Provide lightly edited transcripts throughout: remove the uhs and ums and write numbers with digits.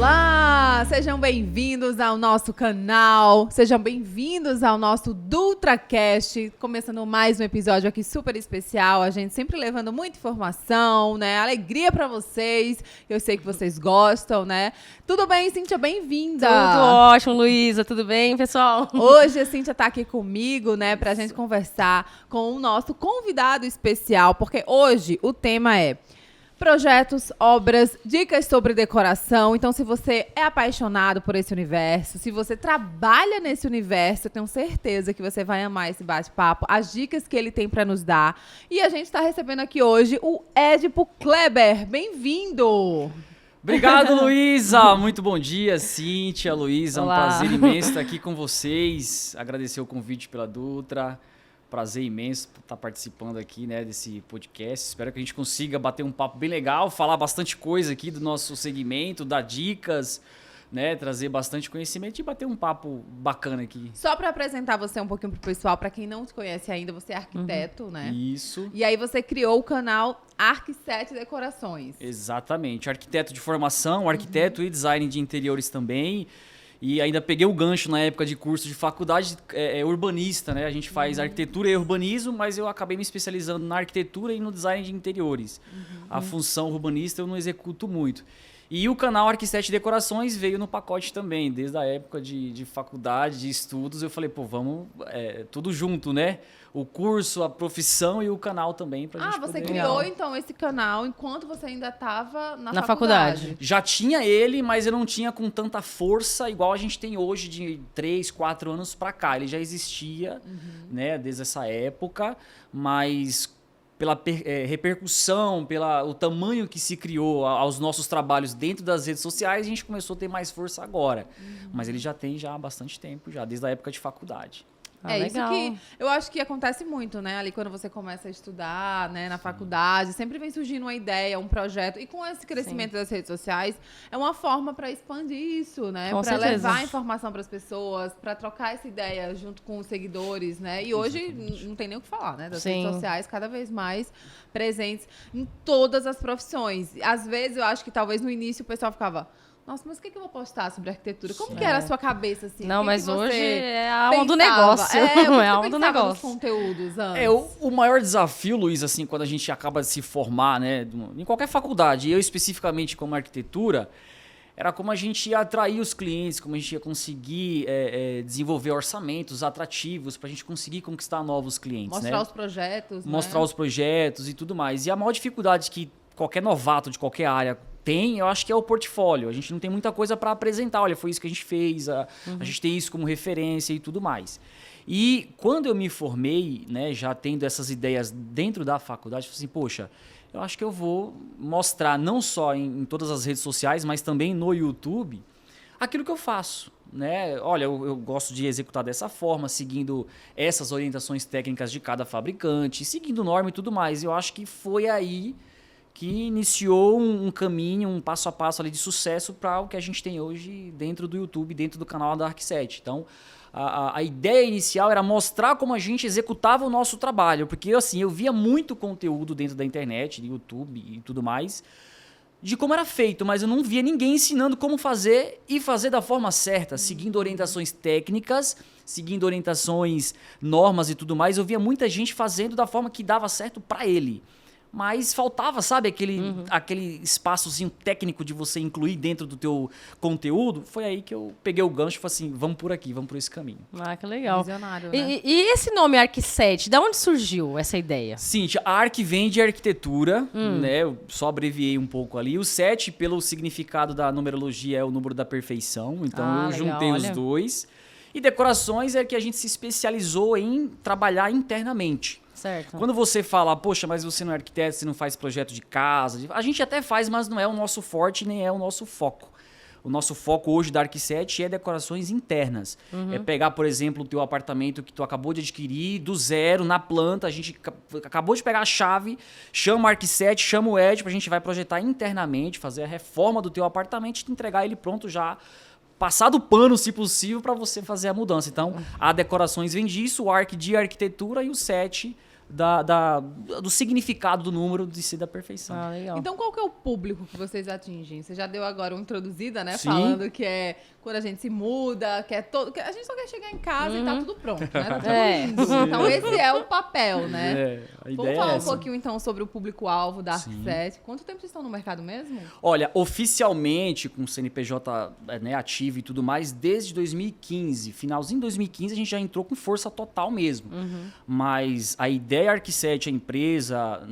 Olá, sejam bem-vindos ao nosso canal, sejam bem-vindos ao nosso DultraCast, começando mais um episódio aqui super especial, a gente sempre levando muita informação, né, alegria pra vocês, eu sei que vocês gostam, né. Tudo bem, Cíntia? Bem-vinda! Tudo ótimo, Luísa, tudo bem, pessoal? Hoje a Cíntia tá aqui comigo, né, pra gente conversar com o nosso convidado especial, porque hoje o tema é projetos, obras, dicas sobre decoração. Então, se você é apaixonado por esse universo, se você trabalha nesse universo, eu tenho certeza que você vai amar esse bate-papo, as dicas que ele tem para nos dar. E a gente está recebendo aqui hoje o Edipo Kleber. Bem-vindo! Obrigado, Luísa. Muito bom dia, Cíntia, Luísa. Olá. Um prazer imenso estar aqui com vocês. Agradecer o convite pela Dutra. Prazer imenso estar participando aqui, né, desse podcast. Espero que a gente consiga bater um papo bem legal, falar bastante coisa aqui do nosso segmento, dar dicas, né, trazer bastante conhecimento e bater um papo bacana aqui. Só para apresentar você um pouquinho pro pessoal, para quem não te conhece ainda, você é arquiteto, né? Isso. E aí você criou o canal Arq7 Decorações. Exatamente. Arquiteto de formação, arquiteto e design de interiores também. E ainda peguei o gancho na época de curso de faculdade, urbanista, né? A gente faz arquitetura e urbanismo, mas eu acabei me especializando na arquitetura e no design de interiores. A função urbanista eu não executo muito. E o canal Arq7 Decorações veio no pacote também, desde a época de faculdade, de estudos. Eu falei, pô, vamos tudo junto, né? O curso, a profissão e o canal também pra gente Você poder... criou então esse canal enquanto você ainda estava na faculdade. Já tinha ele, mas eu não tinha com tanta força igual a gente tem hoje de 3, 4 anos pra cá. Ele já existia, né, desde essa época, mas pela repercussão, o tamanho que se criou aos nossos trabalhos dentro das redes sociais, a gente começou a ter mais força agora. Mas ele já tem há bastante tempo, já desde a época de faculdade. Legal. Isso que eu acho que acontece muito, né? Ali quando você começa a estudar, né, na faculdade, sempre vem surgindo uma ideia, um projeto. E com esse crescimento das redes sociais, é uma forma para expandir isso, né? Com Para certeza. levar informação para as pessoas, para trocar essa ideia junto com os seguidores, né? E hoje não tem nem o que falar, né? Das redes sociais cada vez mais presentes em todas as profissões. Às vezes eu acho que talvez no início o pessoal ficava: nossa, mas o que eu vou postar sobre arquitetura? Como que era a sua cabeça, assim? Não, mas que hoje você é a alma do pensava? negócio. É a a alma do negócio. conteúdos antes. O maior desafio, Luiz, assim, quando a gente acaba de se formar, né, em qualquer faculdade, eu especificamente como arquitetura, era como a gente ia atrair os clientes, como a gente ia conseguir desenvolver orçamentos atrativos para a gente conseguir conquistar novos clientes. Mostrar né? os projetos, Mostrar os projetos e tudo mais. E a maior dificuldade que qualquer novato de qualquer área tem, eu acho que é o portfólio. A gente não tem muita coisa para apresentar. Olha, foi isso que a gente fez, a gente tem isso como referência e tudo mais. E quando eu me formei, né, já tendo essas ideias dentro da faculdade, eu falei assim, poxa, eu acho que eu vou mostrar não só em todas as redes sociais, mas também no YouTube, aquilo que eu faço. Né? Olha, eu gosto de executar dessa forma, seguindo essas orientações técnicas de cada fabricante, seguindo norma e tudo mais. Eu acho que foi aí que iniciou um caminho, um passo a passo ali de sucesso para o que a gente tem hoje dentro do YouTube, dentro do canal da Arq7. Então, a ideia inicial era mostrar como a gente executava o nosso trabalho, porque assim, eu via muito conteúdo dentro da internet, do YouTube e tudo mais, de como era feito, mas eu não via ninguém ensinando como fazer e fazer da forma certa, seguindo orientações técnicas, seguindo orientações, normas e tudo mais. Eu via muita gente fazendo da forma que dava certo para ele. Mas faltava, sabe, aquele espaçozinho técnico de você incluir dentro do teu conteúdo. Foi aí que eu peguei o gancho e falei assim, vamos por aqui, vamos por esse caminho. Ah, que legal. Visionário, né? E esse nome Arq7, de onde surgiu essa ideia? Cíntia, a Arq vem de arquitetura, né? Eu só abreviei um pouco ali. O 7, pelo significado da numerologia, é o número da perfeição. Então eu juntei os dois. E decorações é que a gente se especializou em trabalhar internamente. Certo. Quando você fala, poxa, mas você não é arquiteto, você não faz projeto de casa, a gente até faz, mas não é o nosso forte nem é o nosso foco. O nosso foco hoje da Arq7 é decorações internas. É pegar, por exemplo, o teu apartamento que tu acabou de adquirir do zero, na planta, a gente acabou de pegar a chave, chama a Arq7, chama o Ed, a gente vai projetar internamente, fazer a reforma do teu apartamento e te entregar ele pronto já, passar do pano, se possível, para você fazer a mudança. Então, a decorações vem disso, o Arq de arquitetura e o 7 do significado do número de ser da perfeição. Ah, legal. Então, qual que é o público que vocês atingem? Você já deu agora uma introduzida, né? Sim. Falando que é quando a gente se muda, que a gente só quer chegar em casa e tá tudo pronto, né? Tá tudo lindo. Então, esse é o papel, né? A Vamos ideia falar é um essa. pouquinho, então, sobre o público-alvo da ARC7. Quanto tempo vocês estão no mercado mesmo? Olha, oficialmente, com o CNPJ né, ativo e tudo mais, desde 2015. Finalzinho de 2015, a gente já entrou com força total mesmo. Mas a ideia ARC7, a empresa,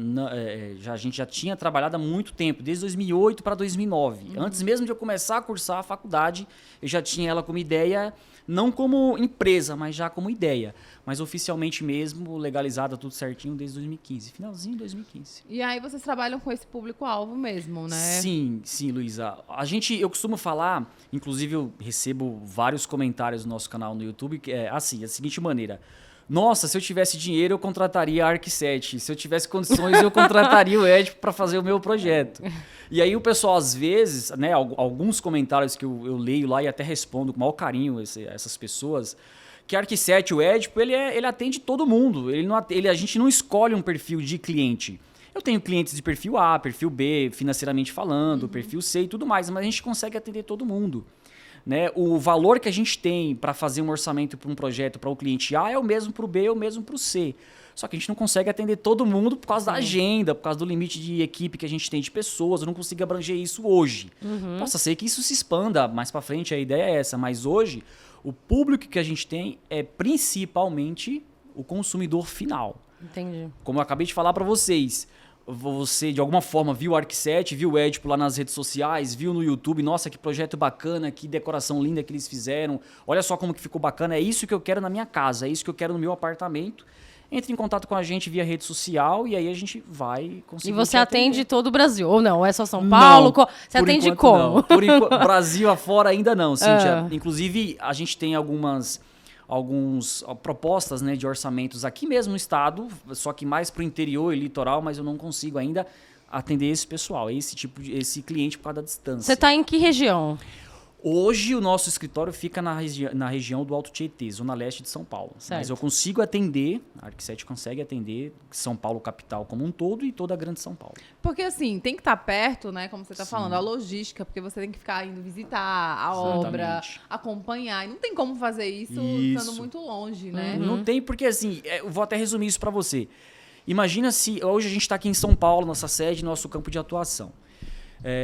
a gente já tinha trabalhado há muito tempo, desde 2008 para 2009. Antes mesmo de eu começar a cursar a faculdade, eu já tinha ela como ideia, não como empresa, mas já como ideia. Mas oficialmente mesmo, legalizada tudo certinho desde 2015, finalzinho de 2015. E aí vocês trabalham com esse público-alvo mesmo, né? Sim, Luísa. Eu costumo falar, inclusive eu recebo vários comentários no nosso canal no YouTube, que é assim, da seguinte maneira. Nossa, se eu tivesse dinheiro, eu contrataria a ARC7. Se eu tivesse condições, eu contrataria o Ed para fazer o meu projeto. E aí o pessoal, às vezes, né, alguns comentários que eu leio lá e até respondo com o maior carinho essas pessoas, que a ARC7, o Edipo, ele atende todo mundo. A gente não escolhe um perfil de cliente. Eu tenho clientes de perfil A, perfil B, financeiramente falando, perfil C e tudo mais, mas a gente consegue atender todo mundo. Né? O valor que a gente tem para fazer um orçamento para um projeto para o cliente A é o mesmo para o B, é o mesmo para o C. Só que a gente não consegue atender todo mundo por causa da agenda, por causa do limite de equipe que a gente tem de pessoas. Eu não consigo abranger isso hoje. Possa ser que isso se expanda mais para frente, a ideia é essa. Mas hoje, o público que a gente tem é principalmente o consumidor final. Entendi. Como eu acabei de falar para vocês, você de alguma forma viu o ARC7, viu o Edipo lá nas redes sociais, viu no YouTube, nossa, que projeto bacana, que decoração linda que eles fizeram, olha só como que ficou bacana, é isso que eu quero na minha casa, é isso que eu quero no meu apartamento. Entre em contato com a gente via rede social e aí a gente vai conseguir. E você te atender. atende todo o Brasil, ou não? Ou é só São Paulo? Não, Você atende enquanto como? não. Por enquanto, Brasil afora ainda não, Cíntia. Inclusive, a gente tem algumas propostas, né, de orçamentos aqui mesmo no estado, só que mais para o interior e litoral, mas eu não consigo ainda atender esse pessoal, esse cliente por causa da distância. Você está em que região? Hoje o nosso escritório fica na região do Alto Tietê, zona leste de São Paulo. Certo. Mas eu consigo atender, a ARC7 consegue atender São Paulo capital como um todo e toda a grande São Paulo. Porque assim, tem que estar perto, né? Como você está falando, a logística, porque você tem que ficar indo visitar a obra, acompanhar. E não tem como fazer isso estando muito longe, né? Não tem, porque assim, eu vou até resumir isso para você. Imagina se hoje a gente está aqui em São Paulo, nossa sede, nosso campo de atuação.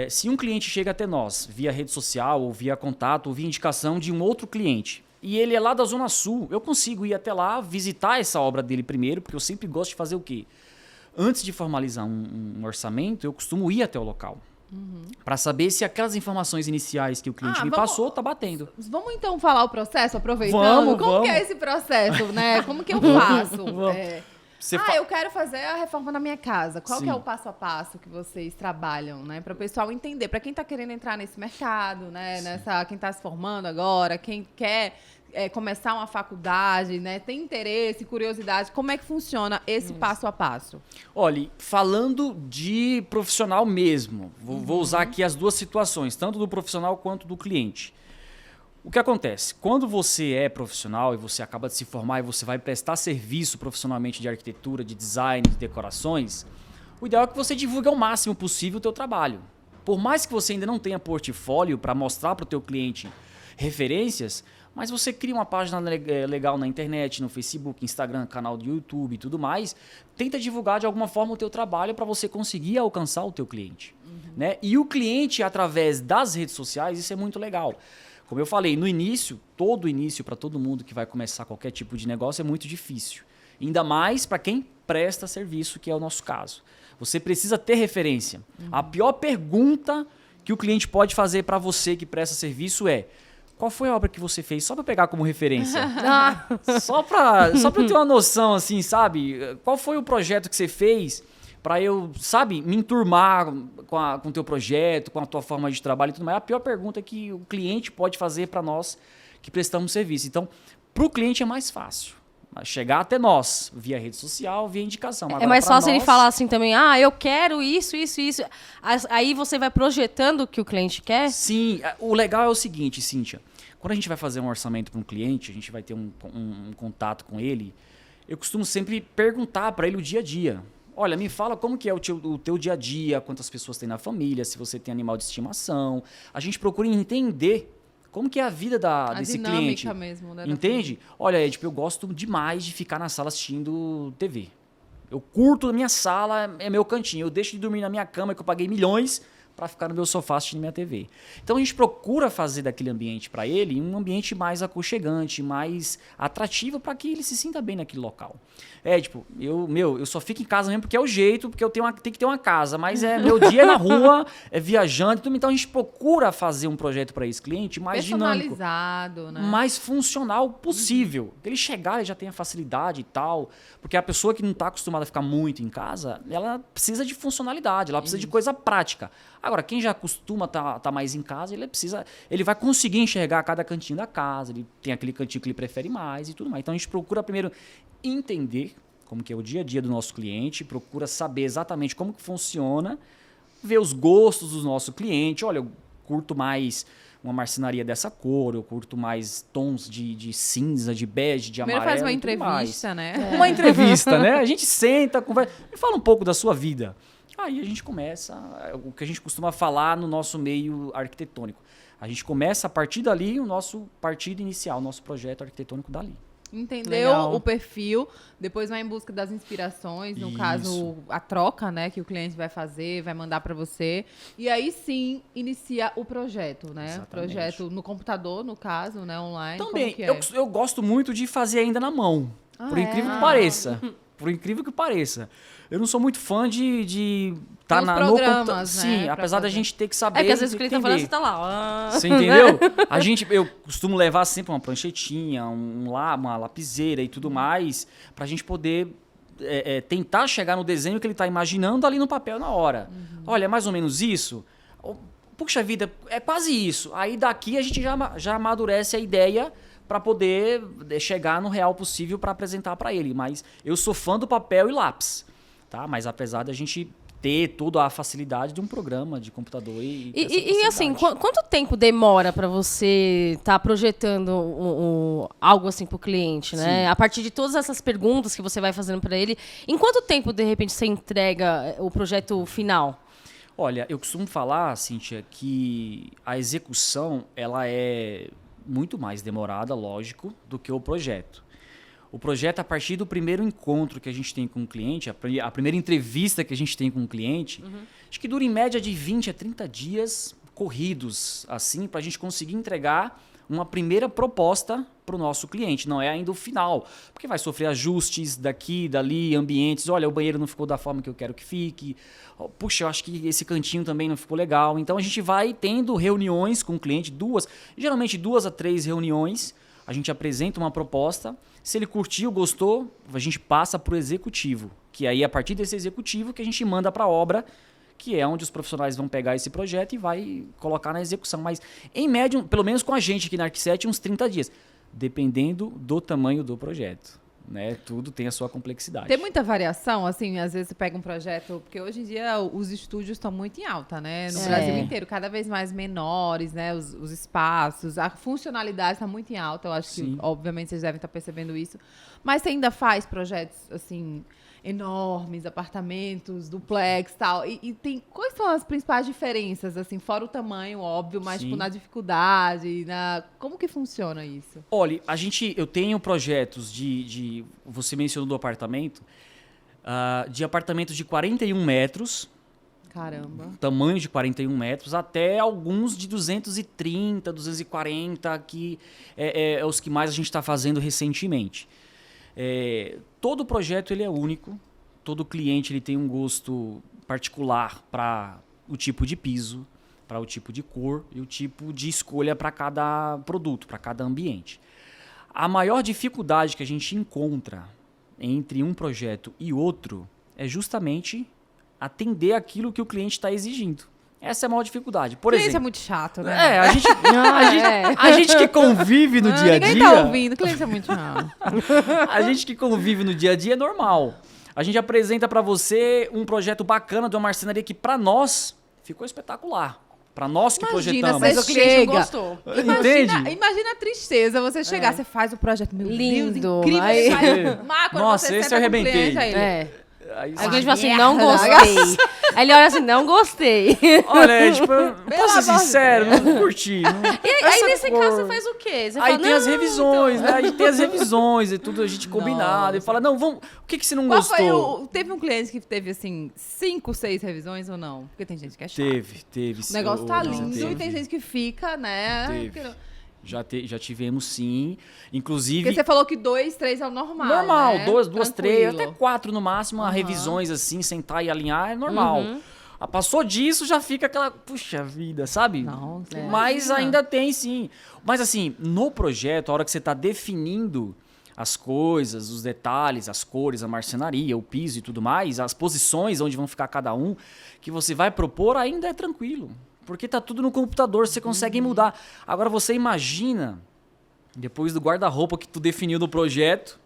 Se um cliente chega até nós via rede social, ou via contato, ou via indicação de um outro cliente, e ele é lá da Zona Sul, eu consigo ir até lá, visitar essa obra dele primeiro, porque eu sempre gosto de fazer o quê? Antes de formalizar um orçamento, eu costumo ir até o local. Para saber se aquelas informações iniciais que o cliente me passou tá batendo. Vamos então falar o processo, aproveitando? Como que é esse processo, né? Como que eu faço? Eu quero fazer a reforma na minha casa. Qual que é o passo a passo que vocês trabalham, né? Para o pessoal entender, para quem está querendo entrar nesse mercado, né? Quem está se formando agora, quem quer começar uma faculdade, né? Tem interesse, curiosidade, como é que funciona esse passo a passo? Olha, falando de profissional mesmo, vou usar aqui as duas situações, tanto do profissional quanto do cliente. O que acontece? Quando você é profissional e você acaba de se formar e você vai prestar serviço profissionalmente de arquitetura, de design, de decorações, o ideal é que você divulgue ao máximo possível o teu trabalho. Por mais que você ainda não tenha portfólio para mostrar para o teu cliente referências, mas você cria uma página legal na internet, no Facebook, Instagram, canal do YouTube e tudo mais, tenta divulgar de alguma forma o teu trabalho para você conseguir alcançar o teu cliente. Né? E o cliente, através das redes sociais, isso é muito legal. Como eu falei, no início, todo início para todo mundo que vai começar qualquer tipo de negócio é muito difícil. Ainda mais para quem presta serviço, que é o nosso caso. Você precisa ter referência. A pior pergunta que o cliente pode fazer para você que presta serviço é: qual foi a obra que você fez? Só para pegar como referência. Só para eu ter uma noção, assim, sabe? Qual foi o projeto que você fez para eu, sabe, me enturmar com o teu projeto, com a tua forma de trabalho e tudo mais? É a pior pergunta que o cliente pode fazer para nós que prestamos serviço. Então, para o cliente é mais fácil chegar até nós, via rede social, via indicação. É mais fácil ele falar assim também, eu quero isso. Aí você vai projetando o que o cliente quer? Sim, o legal é o seguinte, Cíntia, quando a gente vai fazer um orçamento para um cliente, a gente vai ter um contato com ele, eu costumo sempre perguntar para ele o dia a dia. Olha, me fala como que é o teu dia a dia, quantas pessoas tem na família, se você tem animal de estimação. A gente procura entender como que é a vida desse cliente. Mesmo, né? Entende? Olha, eu gosto demais de ficar na sala assistindo TV. Eu curto a minha sala, é meu cantinho. Eu deixo de dormir na minha cama, que eu paguei milhões, para ficar no meu sofá assistindo minha TV. Então a gente procura fazer daquele ambiente para ele um ambiente mais aconchegante, mais atrativo para que ele se sinta bem naquele local. Eu só fico em casa mesmo porque é o jeito, porque eu tenho que ter uma casa, mas meu dia é na rua, é viajando, então a gente procura fazer um projeto para esse cliente mais dinâmico, né? mais funcional possível. Ele chegar, ele já tem a facilidade e tal, porque a pessoa que não está acostumada a ficar muito em casa, ela precisa de funcionalidade, ela precisa de coisa prática. Agora, quem já costuma tá mais em casa, ele vai conseguir enxergar cada cantinho da casa, ele tem aquele cantinho que ele prefere mais e tudo mais. Então a gente procura primeiro entender como que é o dia a dia do nosso cliente, procura saber exatamente como que funciona, ver os gostos do nosso cliente. Olha, eu curto mais uma marcenaria dessa cor, eu curto mais tons de cinza, de bege, de amarelo. Primeiro faz uma entrevista, né? Uma entrevista, né? A gente senta, conversa, me fala um pouco da sua vida. Aí a gente começa o que a gente costuma falar no nosso meio arquitetônico. A gente começa a partir dali o nosso partido inicial, o nosso projeto arquitetônico dali. Entendeu Legal. o perfil, depois vai em busca das inspirações, no caso, a troca, né, que o cliente vai fazer, vai mandar para você. E aí sim inicia o projeto, né? Exatamente. Projeto no computador, no caso, né, online. Também, como que é? eu gosto muito de fazer ainda na mão, por incrível que pareça. Por incrível que pareça. Eu não sou muito fã de estar Tem os no programas, computador. né, Sim, pra apesar da fazer. gente ter que saber. É que às vezes o cliente tá falando, entender. você tá lá. Você entendeu? Eu costumo levar sempre uma pranchetinha, uma lapiseira e tudo mais, pra gente poder tentar chegar no desenho que ele tá imaginando ali no papel na hora. Olha, é mais ou menos isso. Puxa vida, é quase isso. Aí daqui a gente já amadurece a ideia para poder chegar no real possível para apresentar para ele. Mas eu sou fã do papel e lápis, tá? Mas apesar da gente ter toda a facilidade de um programa de computador E assim, quanto tempo demora para você estar projetando algo assim pro cliente, né? Sim. A partir de todas essas perguntas que você vai fazendo para ele, em quanto tempo de repente você entrega o projeto final? Olha, eu costumo falar, Cíntia, que a execução ela é muito mais demorada, lógico, do que o projeto. O projeto, a partir do primeiro encontro que a gente tem com o cliente, a primeira entrevista que a gente tem com o cliente, acho que dura em média de 20 a 30 dias corridos, assim, para a gente conseguir entregar uma primeira proposta para o nosso cliente. Não é ainda o final, porque vai sofrer ajustes daqui, dali, ambientes. Olha, o banheiro não ficou da forma que eu quero que fique. Puxa, eu acho que esse cantinho também não ficou legal. Então a gente vai tendo reuniões com o cliente, geralmente 2 a 3 reuniões. A gente apresenta uma proposta. Se ele curtiu, gostou, a gente passa para o executivo, que aí a partir desse executivo que a gente manda para a obra, que é onde os profissionais vão pegar esse projeto e vai colocar na execução. Mas, em média, pelo menos com a gente aqui na Arquiset, uns 30 dias, dependendo do tamanho do projeto. Né? Tudo tem a sua complexidade. Tem muita variação, assim, às vezes você pega um projeto, porque hoje em dia os estúdios estão muito em alta, né? No Brasil inteiro, cada vez mais menores, né? Os espaços, a funcionalidade está muito em alta, eu acho Sim. que, obviamente, vocês devem estar percebendo isso. Mas você ainda faz projetos, assim, enormes, apartamentos, duplex e tal. E quais são as principais diferenças, assim, fora o tamanho, óbvio, mas Sim. tipo, na dificuldade, como que funciona isso? Olha, eu tenho projetos você mencionou do apartamento, de apartamentos de 41 metros, Caramba. tamanho de 41 metros, até alguns de 230, 240, que é os que mais a gente está fazendo recentemente. Todo projeto ele é único, todo cliente ele tem um gosto particular para o tipo de piso, para o tipo de cor e o tipo de escolha para cada produto, para cada ambiente. A maior dificuldade que a gente encontra entre um projeto e outro é justamente atender aquilo que o cliente está exigindo. Essa é a maior dificuldade. Por Cliente exemplo, é muito chato, né? a gente que convive no dia a dia... Ninguém tá ouvindo, cliente é muito chato. A gente que convive no dia a dia é normal. A gente apresenta para você um projeto bacana de uma marcenaria que para nós ficou espetacular. Para nós que Imagina, projetamos. Mas o cliente não chega. gostou. Entende? Imagina a tristeza, você chegar, você faz o projeto, meu Lindo. Deus, incrível, Aí- você faz, mas quando Nossa, você esse senta eu com o cliente, arrebentei. aí ele, É. Aí, Aí o cliente fala assim, merda. não gostei. Aí ele olha assim, não gostei. olha, é, tipo, eu posso ser amor de sincero, não curti. E aí, nesse caso, você faz o quê? Você Aí fala, tem as "Não, revisões, então." né? Aí tem as revisões e tudo, a gente combinado. E fala, não, vamos. O que você não Qual gostou? foi o... Teve um cliente que teve, assim, 5, 6 revisões ou não? Porque tem gente que é chata. Teve. O negócio tá lindo teve. e tem gente que fica, né? Teve. Já tivemos sim. Inclusive. Porque você falou que 2, 3 é o normal. Normal, né? 2, 3, Tranquilo. até 4 no máximo, revisões assim, sentar e alinhar é normal. Uhum. Passou disso, já fica aquela, puxa vida, sabe? Não, você Mas imagina. ainda tem sim. Mas assim, no projeto, a hora que você está definindo as coisas, os detalhes, as cores, a marcenaria, o piso e tudo mais, as posições onde vão ficar cada um, que você vai propor, ainda é tranquilo. Porque tá tudo no computador, você consegue mudar. Agora você imagina, depois do guarda-roupa que tu definiu no projeto,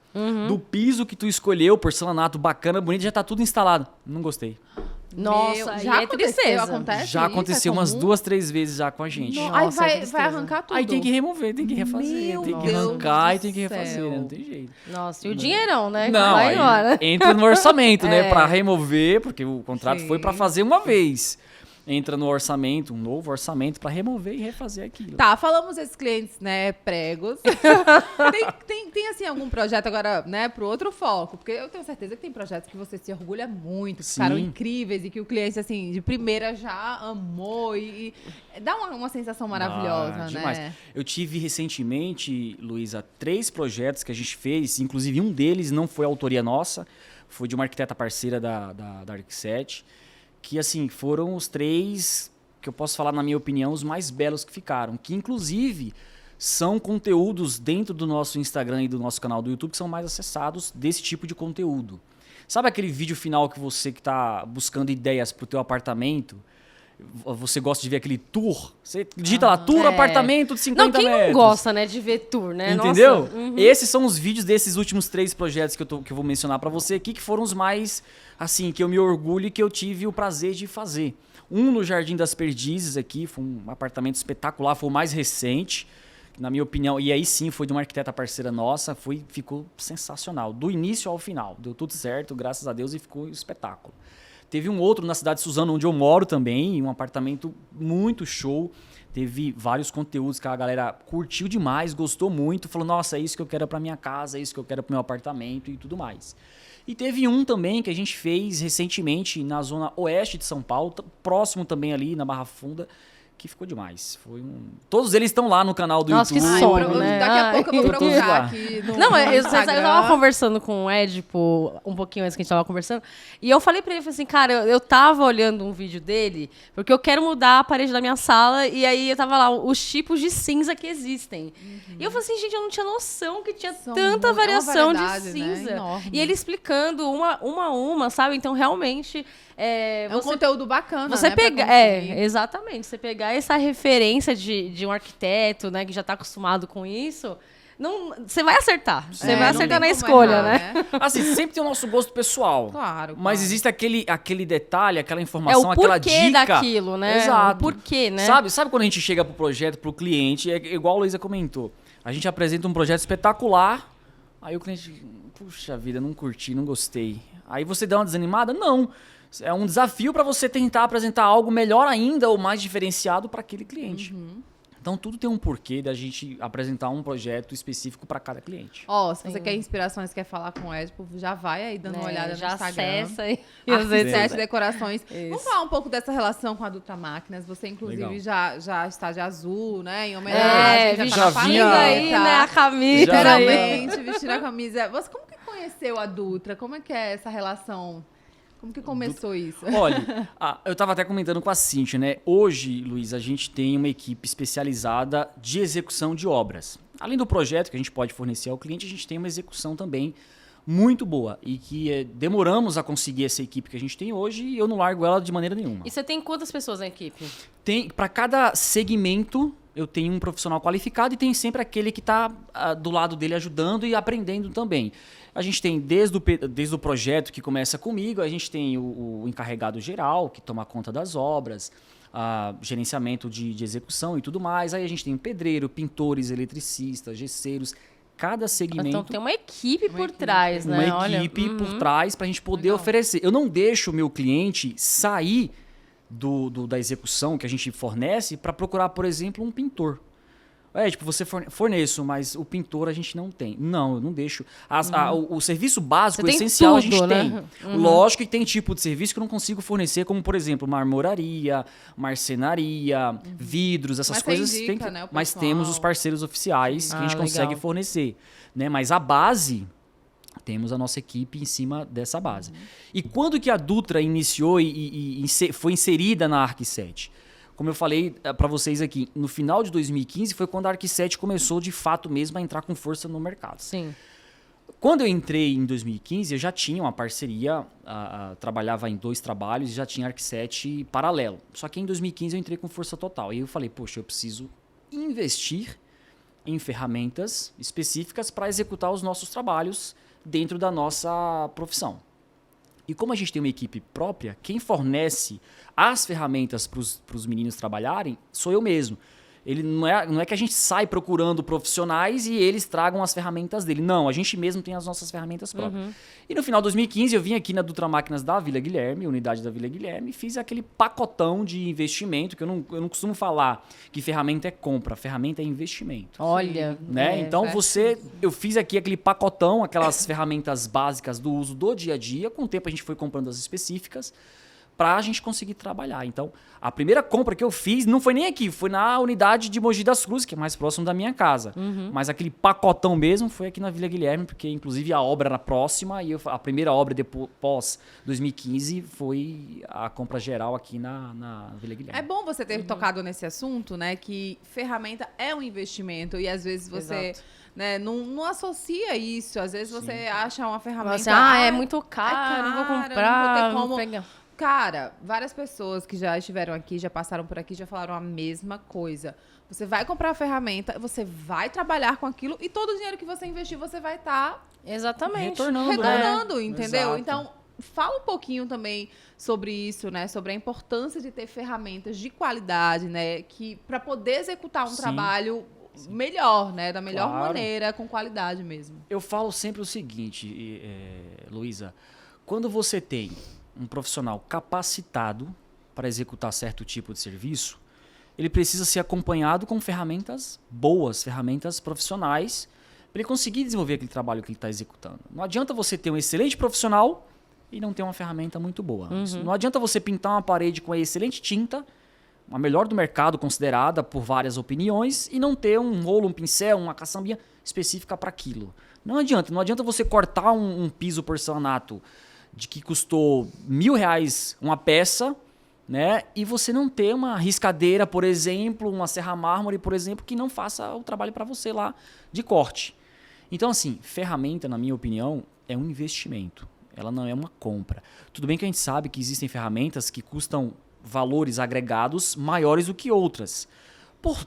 do piso que tu escolheu, porcelanato bacana, bonito, já tá tudo instalado. Não gostei. Nossa, aí já é aconteceu, tristeza. acontece Já isso? aconteceu É umas comum? 2, 3 vezes já com a gente. Aí Nossa, vai, é tristeza. vai arrancar tudo. Aí tem que remover, tem que refazer, Meu tem que Deus arrancar e do tem que refazer, céu. né? Não tem jeito. Nossa, e o dinheirão, né? Não, Vai aí embora. entra no orçamento, né? É. Pra remover, porque o contrato foi pra Sim. fazer uma vez. Entra no orçamento, um novo orçamento pra remover e refazer aquilo. Tá, falamos desses clientes, né, pregos. tem, assim, algum projeto agora, né, pro outro foco? Porque eu tenho certeza que tem projetos que você se orgulha muito, que Sim. ficaram incríveis e que o cliente, assim, de primeira já amou e dá uma sensação maravilhosa, né? Demais. Eu tive recentemente, Luísa, 3 projetos que a gente fez, inclusive um deles não foi autoria nossa, foi de uma arquiteta parceira da Arquiset, que assim, foram os 3, que eu posso falar na minha opinião, os mais belos que ficaram, que inclusive são conteúdos dentro do nosso Instagram e do nosso canal do YouTube que são mais acessados desse tipo de conteúdo. Sabe aquele vídeo final que você que está buscando ideias para o teu apartamento, você gosta de ver aquele tour? Você digita lá, tour é. apartamento de 50 Não, quem metros. não gosta, né, de ver tour, né? Entendeu? Nossa, uhum. Esses são os vídeos desses últimos 3 projetos que eu vou mencionar pra você aqui, que foram os mais, assim, que eu me orgulho e que eu tive o prazer de fazer. Um no Jardim das Perdizes aqui, foi um apartamento espetacular, foi o mais recente, na minha opinião, e aí sim foi de uma arquiteta parceira nossa, ficou sensacional, do início ao final, deu tudo certo, graças a Deus, e ficou um espetáculo. Teve um outro na cidade de Suzano, onde eu moro também, um apartamento muito show. Teve vários conteúdos que a galera curtiu demais, gostou muito, falou, nossa, é isso que eu quero pra minha casa, é isso que eu quero pro meu apartamento e tudo mais. E teve um também que a gente fez recentemente na zona oeste de São Paulo, próximo também ali na Barra Funda, que ficou demais. Todos eles estão lá no canal do Nossa, que YouTube. sonho, né? Daqui a pouco eu vou Tô todos procurar lá. aqui no Não, eu Instagram. tava conversando com o Ed, tipo, um pouquinho antes que a gente tava conversando, e eu falei pra ele, falei assim, cara, eu tava olhando um vídeo dele, porque eu quero mudar a parede da minha sala, e aí eu tava lá, os tipos de cinza que existem. E eu falei assim, gente, eu não tinha noção que tinha São tanta é uma variação de variedade, né? cinza. Enorme. E ele explicando uma a uma, sabe? Então, realmente... É um conteúdo bacana, Você né? pra pegar, consumir. exatamente. Você pegar essa referência de um arquiteto, né, que já está acostumado com isso, não, você vai acertar. Você vai não acertar tem na como escolha, errar, né? Assim, sempre tem o nosso gosto pessoal. Claro. Mas claro. existe aquele detalhe, aquela É informação, o aquela porquê dica. daquilo, né? Exato. O porquê, né? Sabe quando a gente chega pro projeto, pro cliente, é igual a Luísa comentou. A gente apresenta um projeto espetacular, aí o cliente, puxa vida, não curti, não gostei. Aí você dá uma desanimada? Não. É um desafio para você tentar apresentar algo melhor ainda ou mais diferenciado para aquele cliente. Então tudo tem um porquê da gente apresentar um projeto específico para cada cliente. Ó, se você quer inspirações, quer falar com o Ed, já vai aí dando uma olhada já no Instagram. acessa aí. Arquiteto Decorações. Vamos Isso. falar um pouco dessa relação com a Dutra Máquinas. Você, inclusive, Legal. já está de azul, né? Em homenagem, já já tá na vinha- paleta. aí, né? A camisa. Já aí. Literalmente, vestir a camisa. Você como que conheceu a Dutra? Como é que é essa relação? Como que começou isso? Olha, eu estava até comentando com a Cíntia, né? Hoje, Luiz, a gente tem uma equipe especializada de execução de obras. Além do projeto que a gente pode fornecer ao cliente, a gente tem uma execução também muito boa e que demoramos a conseguir essa equipe que a gente tem hoje e eu não largo ela de maneira nenhuma. E você tem quantas pessoas na equipe? Tem para cada segmento eu tenho um profissional qualificado e tem sempre aquele que está do lado dele ajudando e aprendendo também. A gente tem desde o projeto que começa comigo, a gente tem o encarregado geral, que toma conta das obras, gerenciamento de execução e tudo mais. Aí a gente tem pedreiro, pintores, eletricistas, gesseiros. Cada segmento... Então tem uma equipe por trás, né? Uma equipe por trás para a gente poder oferecer. Eu não deixo o meu cliente sair da execução que a gente fornece para procurar, por exemplo, um pintor. Você forneço, mas o pintor a gente não tem. Não, eu não deixo. O serviço básico, o essencial, tudo, a gente tem. Lógico que tem tipo de serviço que eu não consigo fornecer, como, por exemplo, marmoraria, marcenaria, vidros, essas coisas. Indica, né, mas temos os parceiros oficiais que a gente consegue fornecer. Né? Mas a base, temos a nossa equipe em cima dessa base. E quando que a Dutra iniciou e foi inserida na ARC7? Como eu falei para vocês aqui, no final de 2015 foi quando a ARC7 começou de fato mesmo a entrar com força no mercado. Sim. Quando eu entrei em 2015, eu já tinha uma parceria, trabalhava em 2 trabalhos e já tinha ARC7 paralelo. Só que em 2015 eu entrei com força total. E eu falei, poxa, eu preciso investir em ferramentas específicas para executar os nossos trabalhos dentro da nossa profissão. E como a gente tem uma equipe própria, quem fornece as ferramentas para os meninos trabalharem sou eu mesmo. Ele não é que a gente sai procurando profissionais e eles tragam as ferramentas dele. Não, a gente mesmo tem as nossas ferramentas próprias. E no final de 2015 eu vim aqui na Dutra Máquinas da Vila Guilherme, unidade da Vila Guilherme, e fiz aquele pacotão de investimento, que eu não costumo falar que ferramenta é compra, ferramenta é investimento. Olha. Né? Então eu fiz aqui aquele pacotão, aquelas ferramentas básicas do uso do dia a dia. Com o tempo a gente foi comprando as específicas para a gente conseguir trabalhar. Então, a primeira compra que eu fiz não foi nem aqui, foi na unidade de Mogi das Cruzes, que é mais próximo da minha casa. Mas aquele pacotão mesmo foi aqui na Vila Guilherme, porque inclusive a obra era próxima e a primeira obra pós 2015 foi a compra geral aqui na Vila Guilherme. É bom você ter tocado nesse assunto, né? Que ferramenta é um investimento e às vezes você... Né, não associa isso. Às vezes você acha uma ferramenta... Assim, é muito caro, não vou comprar, não vou ter como... Cara, várias pessoas que já estiveram aqui, já passaram por aqui, já falaram a mesma coisa. Você vai comprar a ferramenta, você vai trabalhar com aquilo e todo o dinheiro que você investir, você vai estar... Exatamente. Retornando, entendeu? Exato. Então, fala um pouquinho também sobre isso, né? Sobre a importância de ter ferramentas de qualidade, né? Para poder executar um trabalho melhor, né? Da melhor maneira, com qualidade mesmo. Eu falo sempre o seguinte, Luísa. Quando você tem um profissional capacitado para executar certo tipo de serviço, ele precisa ser acompanhado com ferramentas boas, ferramentas profissionais, para ele conseguir desenvolver aquele trabalho que ele está executando. Não adianta você ter um excelente profissional e não ter uma ferramenta muito boa. Não adianta você pintar uma parede com a excelente tinta, a melhor do mercado considerada por várias opiniões, e não ter um rolo, um pincel, uma caçambinha específica para aquilo. Não adianta você cortar um piso porcelanato de que custou R$1.000 uma peça, né? E você não ter uma riscadeira, por exemplo, uma serra mármore, por exemplo, que não faça o trabalho para você lá de corte. Então, assim, ferramenta, na minha opinião, é um investimento. Ela não é uma compra. Tudo bem que a gente sabe que existem ferramentas que custam valores agregados maiores do que outras. Por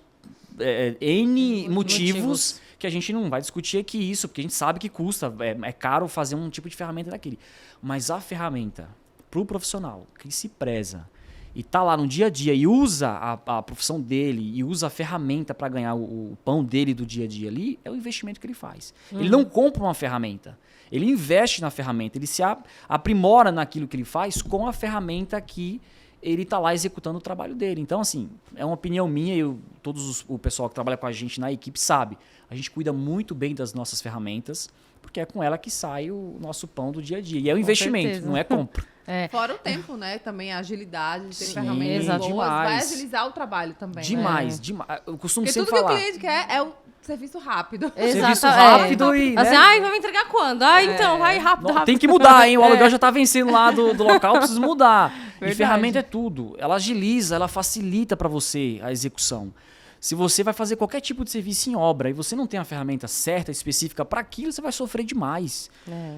N motivos que a gente não vai discutir aqui isso, porque a gente sabe que custa, é caro fazer um tipo de ferramenta daquele. Mas a ferramenta, para o profissional que se preza e tá lá no dia a dia e usa a profissão dele e usa a ferramenta para ganhar o pão dele do dia a dia ali, é o investimento que ele faz. Ele não compra uma ferramenta, ele investe na ferramenta, ele se aprimora naquilo que ele faz com a ferramenta que ele está lá executando o trabalho dele. Então, assim, é uma opinião minha e o pessoal que trabalha com a gente na equipe sabe. A gente cuida muito bem das nossas ferramentas, porque é com ela que sai o nosso pão do dia a dia. E é um investimento, certeza. Não é compra. Fora o tempo, né? Também a agilidade de ter Sim, ferramentas boas demais. vai agilizar o trabalho também. Demais, né? demais. Eu costumo Porque sempre tudo falar. que o cliente quer é o serviço rápido. Serviço rápido e... Assim, né? vai me entregar quando? Então, vai rápido. Tem que mudar, hein? O aluguel já tá vencendo lá do local, precisa mudar. Verdade. E ferramenta é tudo. Ela agiliza, ela facilita para você a execução. Se você vai fazer qualquer tipo de serviço em obra e você não tem a ferramenta certa, específica para aquilo, você vai sofrer demais.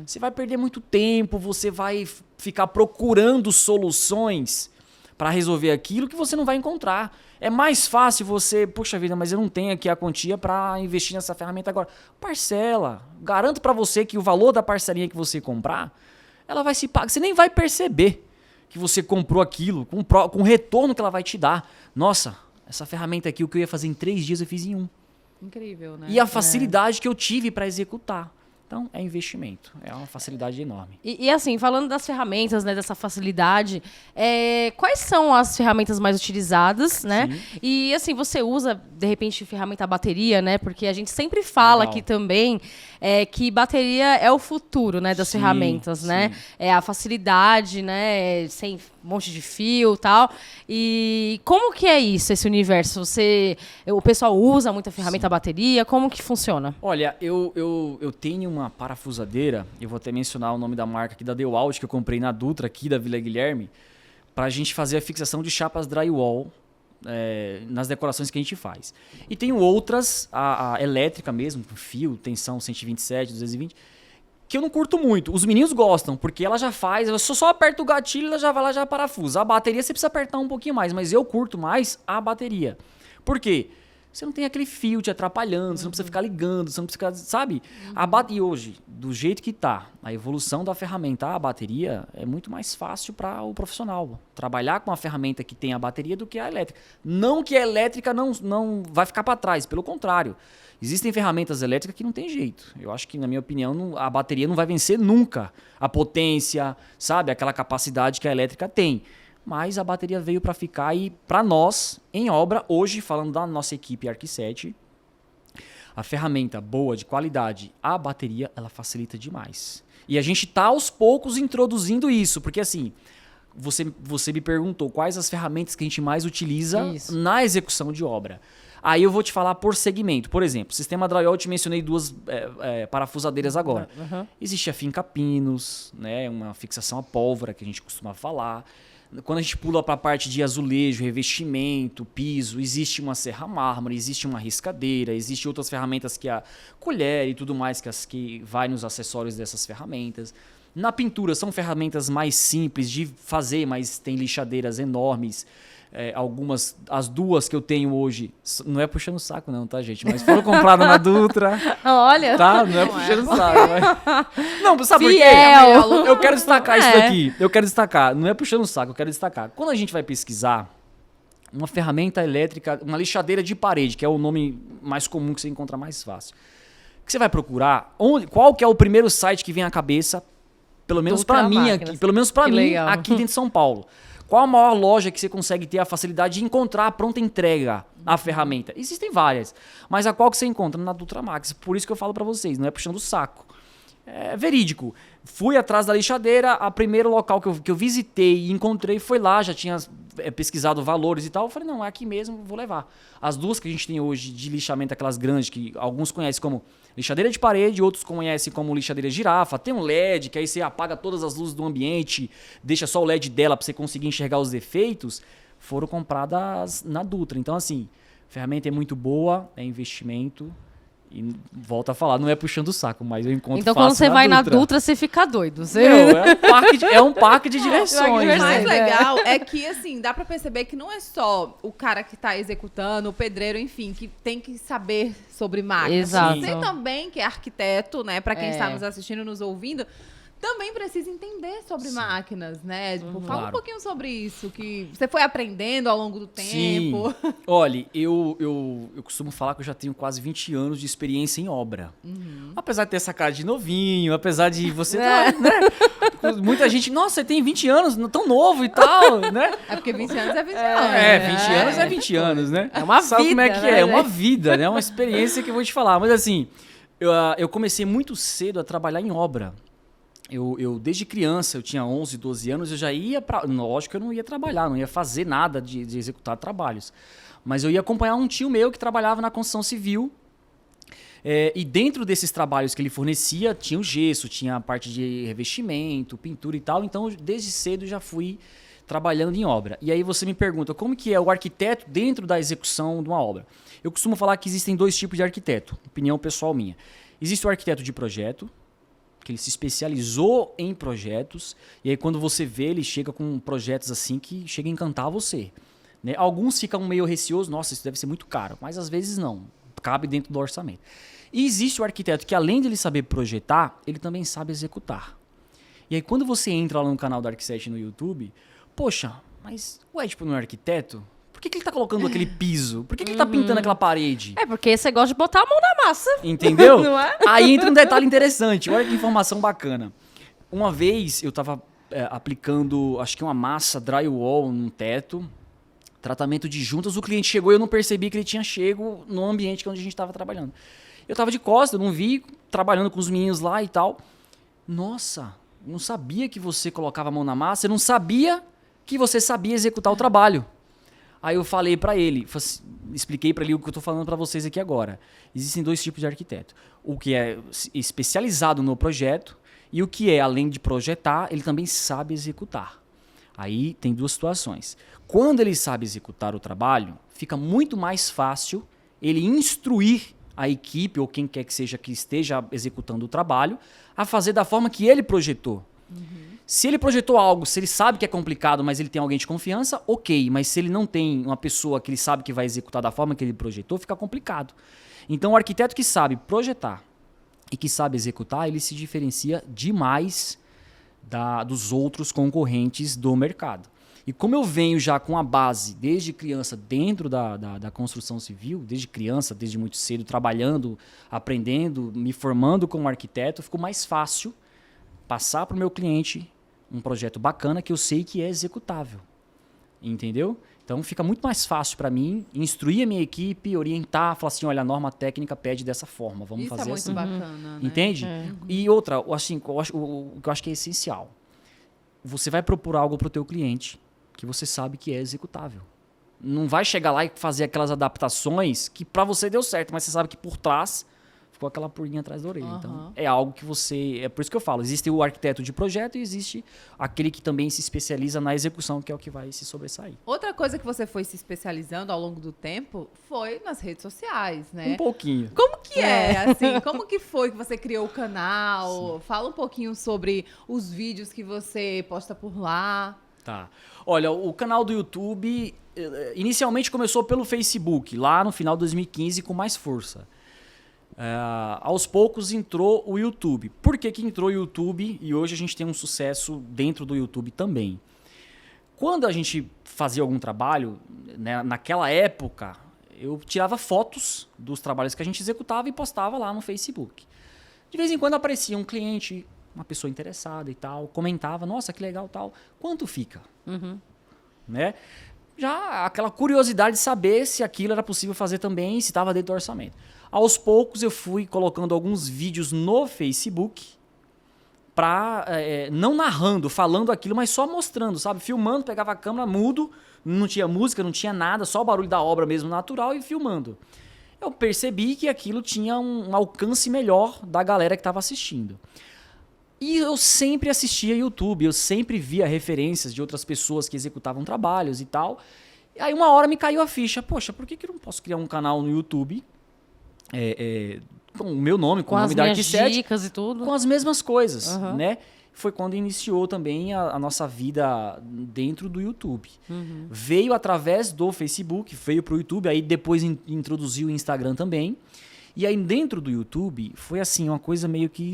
Você vai perder muito tempo, você vai ficar procurando soluções para resolver aquilo que você não vai encontrar. É mais fácil você, puxa vida, mas eu não tenho aqui a quantia para investir nessa ferramenta agora. Parcela. Garanto para você que o valor da parcelinha que você comprar, ela vai se pagar. Você nem vai perceber que você comprou aquilo, com o retorno que ela vai te dar. Nossa, essa ferramenta aqui, o que eu ia fazer em 3 dias, eu fiz em 1. Incrível, né? E a facilidade que eu tive para executar. Então, é investimento. É uma facilidade enorme. E assim, falando das ferramentas, né, dessa facilidade, quais são as ferramentas mais utilizadas, né? Sim. E assim, você usa, de repente, ferramenta bateria, né? Porque a gente sempre fala Legal. aqui também que bateria é o futuro, né, das Sim, ferramentas, né? sim. É a facilidade, né? Sem um monte de fio e tal. E como que é isso, esse universo? O pessoal usa muita ferramenta bateria? Como que funciona? Olha, eu tenho uma parafusadeira, eu vou até mencionar o nome da marca aqui, da Dewalt, que eu comprei na Dutra, aqui da Vila Guilherme, pra gente fazer a fixação de chapas drywall nas decorações que a gente faz. E tenho outras, a elétrica mesmo, com fio, tensão 127, 220, que eu não curto muito. Os meninos gostam, porque ela já faz, eu só aperto o gatilho e ela já vai lá, já parafusa. A bateria você precisa apertar um pouquinho mais, mas eu curto mais a bateria. Por quê? Você não tem aquele fio te atrapalhando, você não precisa ficar ligando, você não precisa ficar, sabe? E hoje, do jeito que tá, a evolução da ferramenta, a bateria, é muito mais fácil para o profissional. Trabalhar com uma ferramenta que tem a bateria do que a elétrica. Não que a elétrica não vai ficar para trás, pelo contrário. Existem ferramentas elétricas que não tem jeito. Eu acho que, na minha opinião, a bateria não vai vencer nunca a potência, sabe? Aquela capacidade que a elétrica tem. Mas a bateria veio para ficar e para nós, em obra, hoje, falando da nossa equipe Arq7, a ferramenta boa, de qualidade, a bateria, ela facilita demais. E a gente tá aos poucos introduzindo isso, porque assim, você me perguntou quais as ferramentas que a gente mais utiliza na execução de obra. Aí eu vou te falar por segmento. Por exemplo, sistema drywall, eu te mencionei 2 parafusadeiras agora. Existe a finca pinos, né, uma fixação a pólvora, que a gente costuma falar. Quando a gente pula para a parte de azulejo, revestimento, piso, existe uma serra mármore, existe uma riscadeira, existe outras ferramentas que a colher e tudo mais que vai nos acessórios dessas ferramentas. Na pintura são ferramentas mais simples de fazer, mas tem lixadeiras enormes. As 2 que eu tenho hoje, não é puxando o saco não, tá, gente? Mas foram compradas na Dutra. Olha. Tá? Não é puxando o saco. Mas... Não, sabe Fiel. por quê? Eu quero destacar isso daqui. Eu quero destacar. Não é puxando o saco, eu quero destacar. Quando a gente vai pesquisar uma ferramenta elétrica, uma lixadeira de parede, que é o nome mais comum que você encontra mais fácil. O que você vai procurar? Qual que é o primeiro site que vem à cabeça? Pelo menos para mim aqui. Pelo menos para mim, aqui dentro de São Paulo. Qual a maior loja que você consegue ter a facilidade de encontrar a pronta entrega a ferramenta? Existem várias, mas a qual que você encontra? Na Dutra Max. Por isso que eu falo para vocês, não é puxando o saco. É verídico. Fui atrás da lixadeira, o primeiro local que eu visitei e encontrei foi lá, já tinha pesquisado valores e tal. Eu falei, não, é aqui mesmo, vou levar. As 2 que a gente tem hoje de lixamento, aquelas grandes, que alguns conhecem como lixadeira de parede, outros conhecem como lixadeira girafa. Tem um LED, que aí você apaga todas as luzes do ambiente, deixa só o LED dela para você conseguir enxergar os defeitos. Foram compradas na Dutra. Então, assim, a ferramenta é muito boa, é investimento. E volta a falar, não é puxando o saco, mas eu encontro então, quando você vai na Dutra, você fica doido. É um parque de diversões. O mais legal é que, assim, dá pra perceber que não é só o cara que tá executando, o pedreiro, enfim, que tem que saber sobre máquinas. Exato. Você também, que é arquiteto, né, pra quem está nos assistindo, nos ouvindo, também precisa entender sobre máquinas, né? Tipo, fala um pouquinho sobre isso, que você foi aprendendo ao longo do tempo. Sim. Olha, eu costumo falar que eu já tenho quase 20 anos de experiência em obra. Apesar de ter essa cara de novinho, apesar de você... né? Muita gente, nossa, você tem 20 anos, não tão novo e tal, né? É porque 20 anos é 20 anos. 20 anos é 20 anos, né? É uma Sabe vida, como é que né? é? É uma vida, né? É uma experiência que eu vou te falar. Mas assim, eu comecei muito cedo a trabalhar em obra. Eu desde criança, eu tinha 11, 12 anos, eu já ia para... Lógico que eu não ia trabalhar, não ia fazer nada de executar trabalhos. Mas eu ia acompanhar um tio meu que trabalhava na construção civil. E dentro desses trabalhos que ele fornecia, tinha o gesso, tinha a parte de revestimento, pintura e tal. Então, desde cedo, já fui trabalhando em obra. E aí você me pergunta, como que é o arquiteto dentro da execução de uma obra? Eu costumo falar que existem 2 tipos de arquiteto, opinião pessoal minha. Existe o arquiteto de projeto, que ele se especializou em projetos, e aí quando você vê, ele chega com projetos assim que chega a encantar você. Né? Alguns ficam meio receosos, nossa, isso deve ser muito caro, mas às vezes não, cabe dentro do orçamento. E existe o arquiteto que, além de ele saber projetar, ele também sabe executar. E aí quando você entra lá no canal da Arqui7 no YouTube, poxa, mas o Ed não é arquiteto? Por que ele tá colocando aquele piso? Por que ele tá pintando aquela parede? É porque você gosta de botar a mão na massa. Entendeu? Não é? Aí entra um detalhe interessante. Olha que informação bacana. Uma vez eu tava aplicando, acho que uma massa drywall num teto, tratamento de juntas, o cliente chegou e eu não percebi que ele tinha chego no ambiente onde a gente estava trabalhando. Eu tava de costas, eu não vi, trabalhando com os meninos lá e tal. Nossa, eu não sabia que você colocava a mão na massa, eu não sabia que você sabia executar o trabalho. Aí eu falei pra ele, expliquei pra ele o que eu tô falando pra vocês aqui agora. Existem 2 tipos de arquiteto. O que é especializado no projeto e o que é, além de projetar, ele também sabe executar. Aí tem 2 situações. Quando ele sabe executar o trabalho, fica muito mais fácil ele instruir a equipe ou quem quer que seja que esteja executando o trabalho a fazer da forma que ele projetou. Se ele projetou algo, se ele sabe que é complicado, mas ele tem alguém de confiança, ok. Mas se ele não tem uma pessoa que ele sabe que vai executar da forma que ele projetou, fica complicado. Então o arquiteto que sabe projetar e que sabe executar, ele se diferencia demais dos outros concorrentes do mercado. E como eu venho já com a base desde criança dentro da construção civil, desde criança, desde muito cedo, trabalhando, aprendendo, me formando como arquiteto, ficou mais fácil passar para o meu cliente um projeto bacana que eu sei que é executável. Entendeu? Então fica muito mais fácil para mim instruir a minha equipe, orientar, falar assim, olha, a norma técnica pede dessa forma, vamos fazer assim. Isso é muito bacana, né? Entende? E outra, assim, o que eu acho que é essencial. Você vai propor algo para o teu cliente que você sabe que é executável. Não vai chegar lá e fazer aquelas adaptações que para você deu certo, mas você sabe que por trás ficou aquela pulguinha atrás da orelha. Então, é algo que você... É por isso que eu falo, existe o arquiteto de projeto e existe aquele que também se especializa na execução, que é o que vai se sobressair. Outra coisa que você foi se especializando ao longo do tempo foi nas redes sociais, né? Um pouquinho. Como que assim? Como que foi que você criou o canal? Sim. Fala um pouquinho sobre os vídeos que você posta por lá. Tá. Olha, o canal do YouTube inicialmente começou pelo Facebook, lá no final de 2015 com mais força. Aos poucos entrou o YouTube. Por que entrou o YouTube e hoje a gente tem um sucesso dentro do YouTube também? Quando a gente fazia algum trabalho, né, naquela época, eu tirava fotos dos trabalhos que a gente executava e postava lá no Facebook. De vez em quando aparecia um cliente, uma pessoa interessada e tal, comentava, nossa, que legal tal, quanto fica? Né? Já aquela curiosidade de saber se aquilo era possível fazer também, se estava dentro do orçamento. Aos poucos eu fui colocando alguns vídeos no Facebook, não narrando, falando aquilo, mas só mostrando, sabe? Filmando, pegava a câmera mudo, não tinha música, não tinha nada, só o barulho da obra mesmo natural e filmando. Eu percebi que aquilo tinha um alcance melhor da galera que estava assistindo. E eu sempre assistia YouTube, eu sempre via referências de outras pessoas que executavam trabalhos e tal. E aí uma hora me caiu a ficha, poxa, por que eu não posso criar um canal no YouTube com o meu nome, com o nome da Arqui7, dicas e tudo, com as mesmas coisas, né? Foi quando iniciou também a nossa vida dentro do YouTube. Veio através do Facebook, veio para o YouTube, aí depois introduziu o Instagram também. E aí dentro do YouTube foi assim, uma coisa meio que...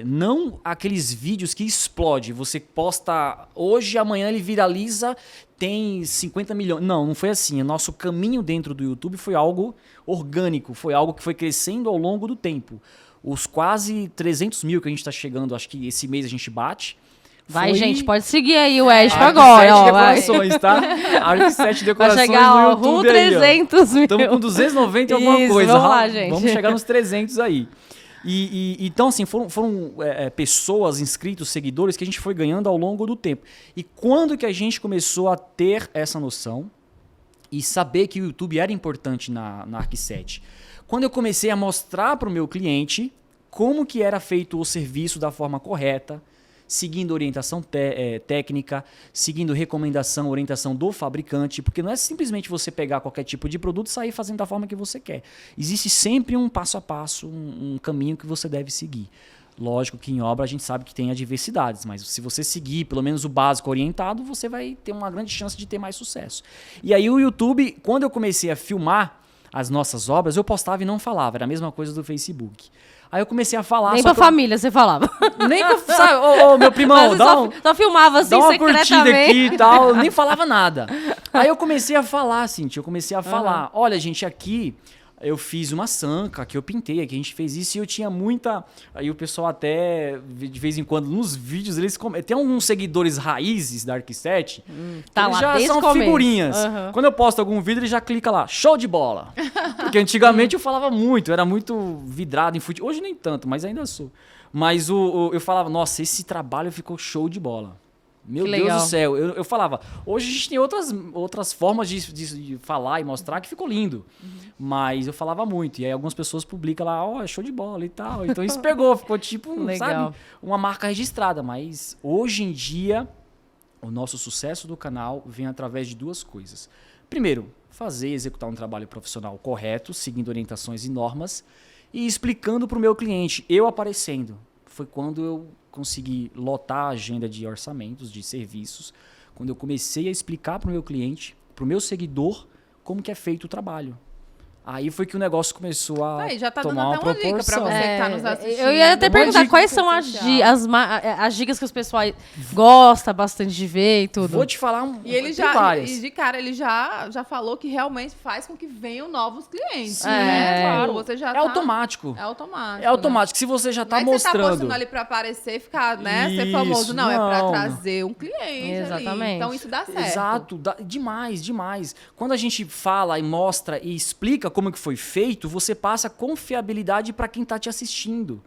não aqueles vídeos que explode. Você posta hoje, amanhã ele viraliza, tem 50 milhões. Não foi assim. O nosso caminho dentro do YouTube foi algo orgânico, foi algo que foi crescendo ao longo do tempo. Os quase 300 mil que a gente está chegando, acho que esse mês a gente bate. Vai, gente, pode seguir aí o Ed agora. Arqui7 Decorações, tá? Arqui7 Decorações vai chegar, no YouTube 300 mil. Estamos com 290 e alguma Isso, coisa. Vamos lá, gente. Vamos chegar nos 300 aí. Então, assim, foram pessoas, inscritos, seguidores que a gente foi ganhando ao longo do tempo. E quando que a gente começou a ter essa noção e saber que o YouTube era importante na Arqui7? Quando eu comecei a mostrar para o meu cliente como que era feito o serviço da forma correta, seguindo orientação técnica, seguindo recomendação, orientação do fabricante, porque não é simplesmente você pegar qualquer tipo de produto e sair fazendo da forma que você quer. Existe sempre um passo a passo, um caminho que você deve seguir. Lógico que em obra a gente sabe que tem adversidades, mas se você seguir pelo menos o básico orientado, você vai ter uma grande chance de ter mais sucesso. E aí o YouTube, quando eu comecei a filmar as nossas obras, eu postava e não falava, era a mesma coisa do Facebook. Aí eu comecei a falar... Nem pra família você falava. Nem pra... Sabe, ô, meu primão, só filmava assim, dá uma curtida secretamente. aqui e tal, eu nem falava nada. Aí eu comecei a falar, Cintia, eu comecei a falar, olha, gente, aqui eu fiz uma sanca, que eu pintei, aqui a gente fez isso e eu tinha muita... Aí o pessoal até, de vez em quando, nos vídeos, eles... Tem alguns seguidores raízes da Arquiset, Tá eles lá já desde são o começo. figurinhas. Quando eu posto algum vídeo, ele já clica lá, show de bola. Porque antigamente eu falava muito, eu era muito vidrado em futebol. Hoje nem tanto, mas ainda sou. Mas eu falava, nossa, esse trabalho ficou show de bola. Meu Que Deus legal. do céu. Eu falava, hoje a gente tem outras formas de falar e mostrar que ficou lindo. Mas eu falava muito. E aí algumas pessoas publicam lá, ó, show de bola e tal. Então isso pegou, ficou tipo, Legal. sabe, uma marca registrada. Mas hoje em dia, o nosso sucesso do canal vem através de duas coisas. Primeiro, fazer e executar um trabalho profissional correto, seguindo orientações e normas, e explicando para o meu cliente, eu aparecendo. Foi quando eu consegui lotar a agenda de orçamentos, de serviços, quando eu comecei a explicar para o meu cliente, para o meu seguidor, como que é feito o trabalho. Aí foi que o negócio começou a Aí, já tá dando tomar uma até uma dica pra proporção. você que tá nos assistindo. Eu ia até Uma perguntar dica quais são as dicas que os pessoal gosta bastante de ver e tudo. Vou te falar E ele tem já, várias. e de cara, ele já falou que realmente faz com que venham novos clientes. Sim, né? claro. Você já É tá- automático. É automático. É automático. Se você já Não tá é que você tá mostrando... postando ali pra aparecer e ficar, né? Ser Isso, famoso. Não, é pra não. trazer um cliente. Exatamente. Ali. Então isso dá certo. Exato, demais, demais. Quando a gente fala e mostra e explica como que foi feito, você passa confiabilidade para quem está te assistindo.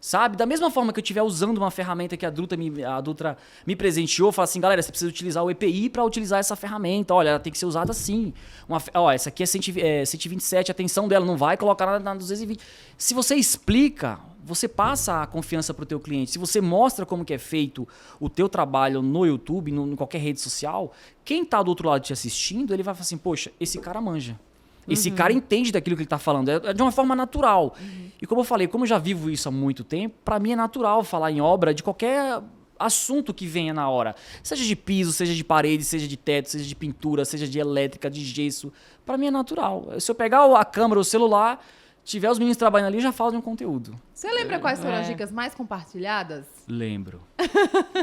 Sabe? Da mesma forma que eu estiver usando uma ferramenta que a Dutra me presenteou, fala assim, galera, você precisa utilizar o EPI para utilizar essa ferramenta. Olha, ela tem que ser usada assim. Essa aqui é 127, a tensão dela não vai colocar na 220. Se você explica, você passa a confiança para o teu cliente. Se você mostra como que é feito o teu trabalho no YouTube, em qualquer rede social, quem está do outro lado te assistindo, ele vai falar assim, poxa, esse cara manja. Esse cara entende daquilo que ele está falando. É de uma forma natural. E como eu falei, como eu já vivo isso há muito tempo, para mim é natural falar em obra de qualquer assunto que venha na hora. Seja de piso, seja de parede, seja de teto, seja de pintura, seja de elétrica, de gesso. Para mim é natural. Se eu pegar a câmera ou o celular, tiver os meninos trabalhando ali, eu já falo de um conteúdo. Você lembra quais foram as dicas mais compartilhadas? Lembro.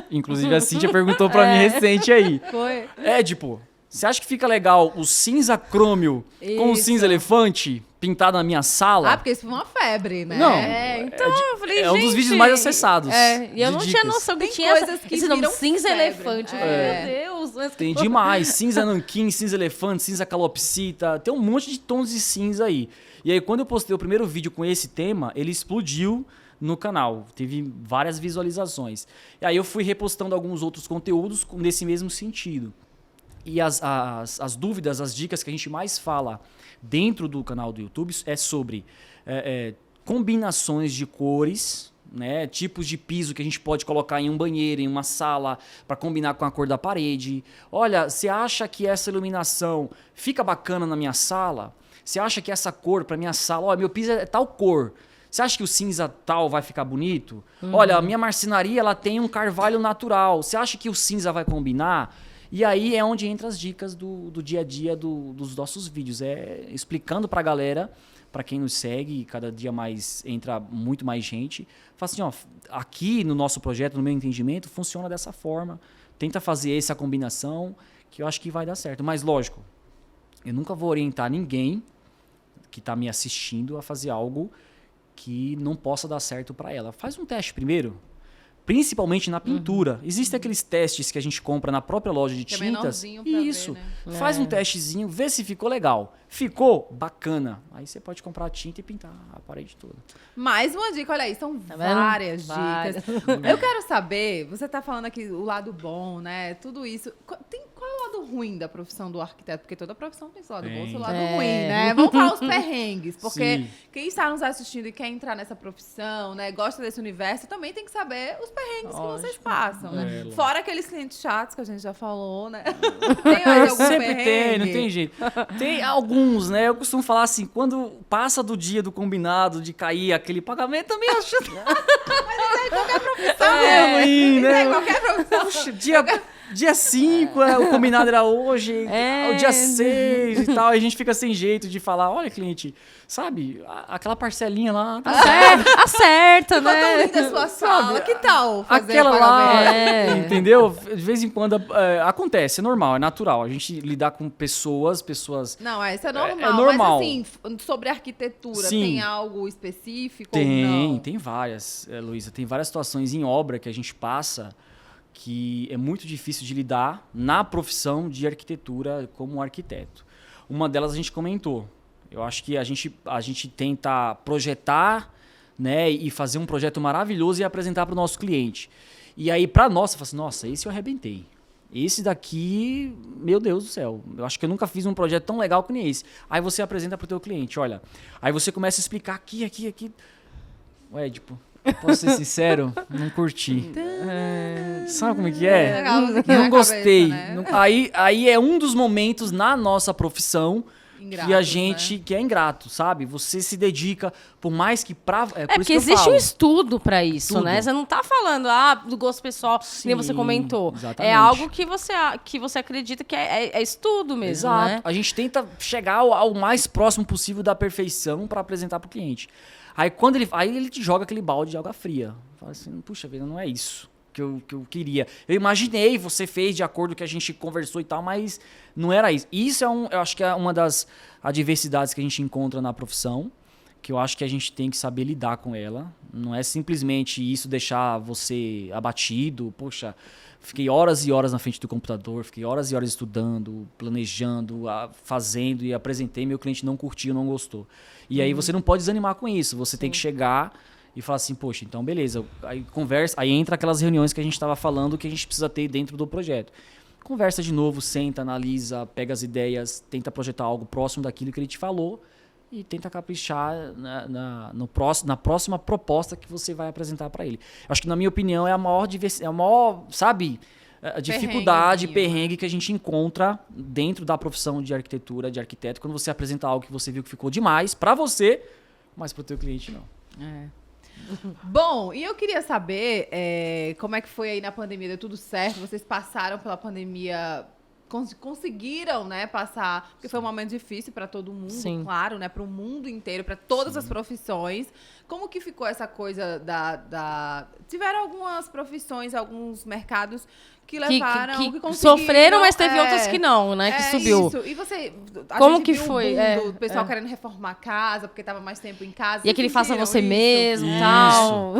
Inclusive a Cíntia perguntou para mim recente aí. Foi. Tipo... Você acha que fica legal o cinza crômio com o Isso. cinza elefante pintado na minha sala? Ah, porque isso foi uma febre, né? Não. Então eu falei, É um dos gente, vídeos mais acessados. E eu de não tinha dicas. noção que Tem tinha coisas que esse nome, viram cinza febre. elefante. É. Meu Deus. Mas Tem demais. Cinza nanquim, cinza elefante, cinza calopsita. Tem um monte de tons de cinza aí. E aí, quando eu postei o primeiro vídeo com esse tema, ele explodiu no canal. Teve várias visualizações. E aí eu fui repostando alguns outros conteúdos nesse mesmo sentido. E as dúvidas, as dicas que a gente mais fala dentro do canal do YouTube é sobre combinações de cores, né, tipos de piso que a gente pode colocar em um banheiro, em uma sala, para combinar com a cor da parede. Olha, você acha que essa iluminação fica bacana na minha sala? Você acha que essa cor para minha sala, olha, meu piso é tal cor. Você acha que o cinza tal vai ficar bonito? Olha, a minha marcenaria ela tem um carvalho natural. Você acha que o cinza vai combinar? E aí é onde entra as dicas do dia a dia dos nossos vídeos. Explicando pra galera, pra quem nos segue, cada dia mais entra muito mais gente. Fala assim, ó, aqui no nosso projeto, no meu entendimento, funciona dessa forma. Tenta fazer essa combinação, que eu acho que vai dar certo. Mas lógico, eu nunca vou orientar ninguém que tá me assistindo a fazer algo que não possa dar certo pra ela. Faz um teste primeiro. Principalmente na pintura. Existem aqueles testes que a gente compra na própria loja de Que é tintas. menorzinho pra Isso. ver, né? Faz um testezinho, vê se ficou legal. Ficou? Bacana. Aí você pode comprar a tinta e pintar a parede toda. Mais uma dica, olha aí, são vendo? várias Várias. dicas. Eu quero saber, você tá falando aqui o lado bom, né? Tudo isso. Qual é o lado ruim da profissão do arquiteto? Porque toda profissão tem seu lado bom e seu Tem. lado ruim, né? Vamos falar os perrengues, porque Sim. quem está nos assistindo e quer entrar nessa profissão, né, gosta desse universo, também tem que saber os perrengues que vocês passam, né? lógico. Fora aqueles clientes chatos que a gente já falou, né? Tem mais algum Sempre perrengue? tem, não tem jeito. Tem alguns, né? Eu costumo falar assim, quando passa do dia do combinado de cair aquele pagamento, também acho Qualquer profissão, é ruim, Isso aí, né? qualquer profissão. Puxa, dia 5, o combinado era hoje, o dia 6 e tal, e a gente fica sem jeito de falar, olha, cliente, sabe, aquela parcelinha lá, tá Acerta, Ficou tão né? linda a sua sala. Que tal fazer aquela o lá, pagamento? entendeu? De vez em quando acontece, é normal, é natural. A gente lidar com pessoas. Não, isso é normal. É normal. Mas assim, sobre arquitetura, Sim. tem algo específico ou não? Tem várias, Luísa. Tem várias situações em obra que a gente passa que é muito difícil de lidar na profissão de arquitetura como arquiteto. Uma delas a gente comentou. Eu acho que a gente tenta projetar, né, e fazer um projeto maravilhoso e apresentar para o nosso cliente. E aí, para nós, você fala assim, nossa, esse eu arrebentei. Esse daqui, meu Deus do céu, eu acho que eu nunca fiz um projeto tão legal que nem esse. Aí você apresenta para o teu cliente, olha. Aí você começa a explicar aqui. Ué, Édipo, posso ser sincero? Não curti. Sabe como é que é? Legal, musiquinha Não na gostei. cabeça, né? Não- aí é um dos momentos na nossa profissão que a Ingratos, gente né? que é ingrato, sabe? Você se dedica, por mais que pra. É por isso porque que eu existe falo. um estudo pra isso, Tudo. né? Você não tá falando do gosto pessoal, nem você Sim, comentou. exatamente. É algo que você acredita que é estudo mesmo, Exato. né? A gente tenta chegar ao mais próximo possível da perfeição para apresentar pro cliente. Aí quando ele te joga aquele balde de água fria. Fala assim, puxa vida, não é isso que eu queria. Eu imaginei, você fez de acordo com o que a gente conversou e tal, mas não era isso. Isso eu acho que é uma das adversidades que a gente encontra na profissão, que eu acho que a gente tem que saber lidar com ela. Não é simplesmente isso deixar você abatido. Poxa, fiquei horas e horas na frente do computador, fiquei horas e horas estudando, planejando, fazendo e apresentei, meu cliente não curtiu, não gostou. E aí você não pode desanimar com isso, você tem que chegar e falar assim, poxa, então beleza, aí conversa, aí entra aquelas reuniões que a gente estava falando que a gente precisa ter dentro do projeto. Conversa de novo, senta, analisa, pega as ideias, tenta projetar algo próximo daquilo que ele te falou e tenta caprichar na próxima proposta que você vai apresentar para ele. Acho que, na minha opinião, é a maior, sabe, a dificuldade, perrengue que a gente encontra dentro da profissão de arquitetura, de arquiteto, quando você apresenta algo que você viu que ficou demais para você, mas para o teu cliente não. Bom, e eu queria saber como é que foi aí na pandemia, deu tudo certo? Vocês passaram pela pandemia, conseguiram, né, passar, porque foi um momento difícil para todo mundo, Sim. claro, né, para o mundo inteiro, para todas as profissões. Como que ficou essa coisa Tiveram algumas profissões, alguns mercados que levaram, que conseguiram, sofreram, mas teve outras que não, né? Que subiu. Isso. E você, Como gente que viu foi? O boom do pessoal querendo reformar a casa, porque estava mais tempo em casa. E aquele Vocês faça sentiram você isso? mesmo e Isso. tal.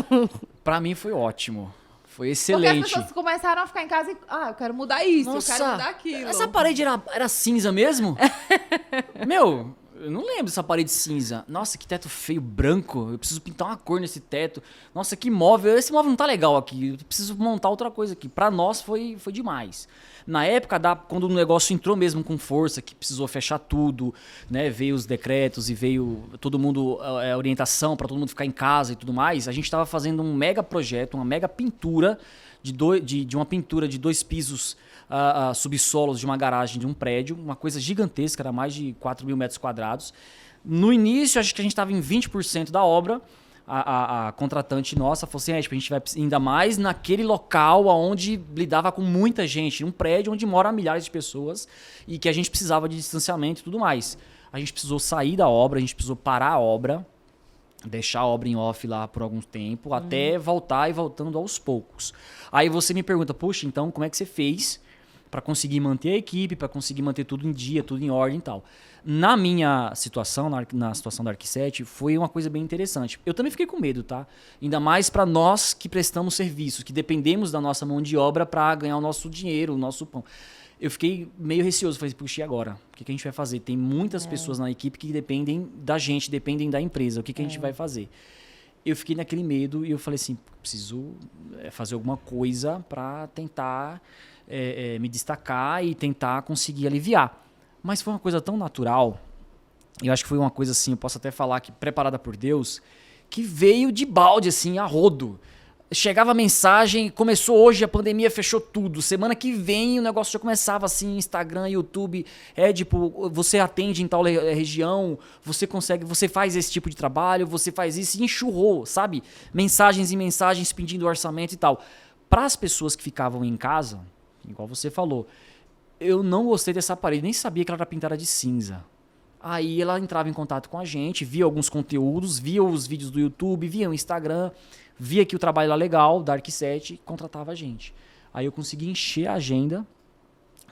Para mim foi ótimo. Foi Porque as excelente. pessoas começaram a ficar em casa e... eu quero mudar isso, eu quero mudar aquilo. Essa parede era cinza mesmo? Meu, eu não lembro dessa parede cinza. Nossa, que teto feio, branco. Eu preciso pintar uma cor nesse teto. Nossa, que móvel. Esse móvel não tá legal aqui. Eu preciso montar outra coisa aqui. Pra nós foi demais. Na época, quando o negócio entrou mesmo com força, que precisou fechar tudo, né? Veio os decretos e veio todo mundo, orientação para todo mundo ficar em casa e tudo mais. A gente estava fazendo um mega projeto, uma mega pintura de uma pintura de 2 pisos subsolos de uma garagem de um prédio, uma coisa gigantesca, era mais de 4 mil metros quadrados. No início, acho que a gente estava em 20% da obra. A contratante nossa falou assim, a gente vai ainda mais naquele local onde lidava com muita gente, um prédio onde mora milhares de pessoas e que a gente precisava de distanciamento e tudo mais. A gente precisou sair da obra, a gente precisou parar a obra, deixar a obra em off lá por algum tempo, até voltar e voltando aos poucos. Aí você me pergunta, poxa, então como é que você fez para conseguir manter a equipe, para conseguir manter tudo em dia, tudo em ordem e tal? Na minha situação, na situação da Arqui7, foi uma coisa bem interessante. Eu também fiquei com medo, tá? Ainda mais para nós que prestamos serviços, que dependemos da nossa mão de obra para ganhar o nosso dinheiro, o nosso pão. Eu fiquei meio receoso, falei, puxa, e agora? O que a gente vai fazer? Tem muitas pessoas na equipe que dependem da gente, dependem da empresa. O que a gente vai fazer? Eu fiquei naquele medo e eu falei assim, preciso fazer alguma coisa para tentar me destacar e tentar conseguir aliviar. Mas foi uma coisa tão natural, eu acho que foi uma coisa assim, eu posso até falar que preparada por Deus, que veio de balde, assim, a rodo. Chegava a mensagem, começou hoje, a pandemia fechou tudo. Semana que vem o negócio já começava assim, Instagram, YouTube, tipo, você atende em tal região, você faz esse tipo de trabalho, você faz isso, e enxurrou, sabe? Mensagens e mensagens pedindo orçamento e tal. Para as pessoas que ficavam em casa, igual você falou, eu não gostei dessa parede, nem sabia que ela era pintada de cinza. Aí ela entrava em contato com a gente, via alguns conteúdos, via os vídeos do YouTube, via o Instagram, via que o trabalho era legal, da Arq7, e contratava a gente. Aí eu consegui encher a agenda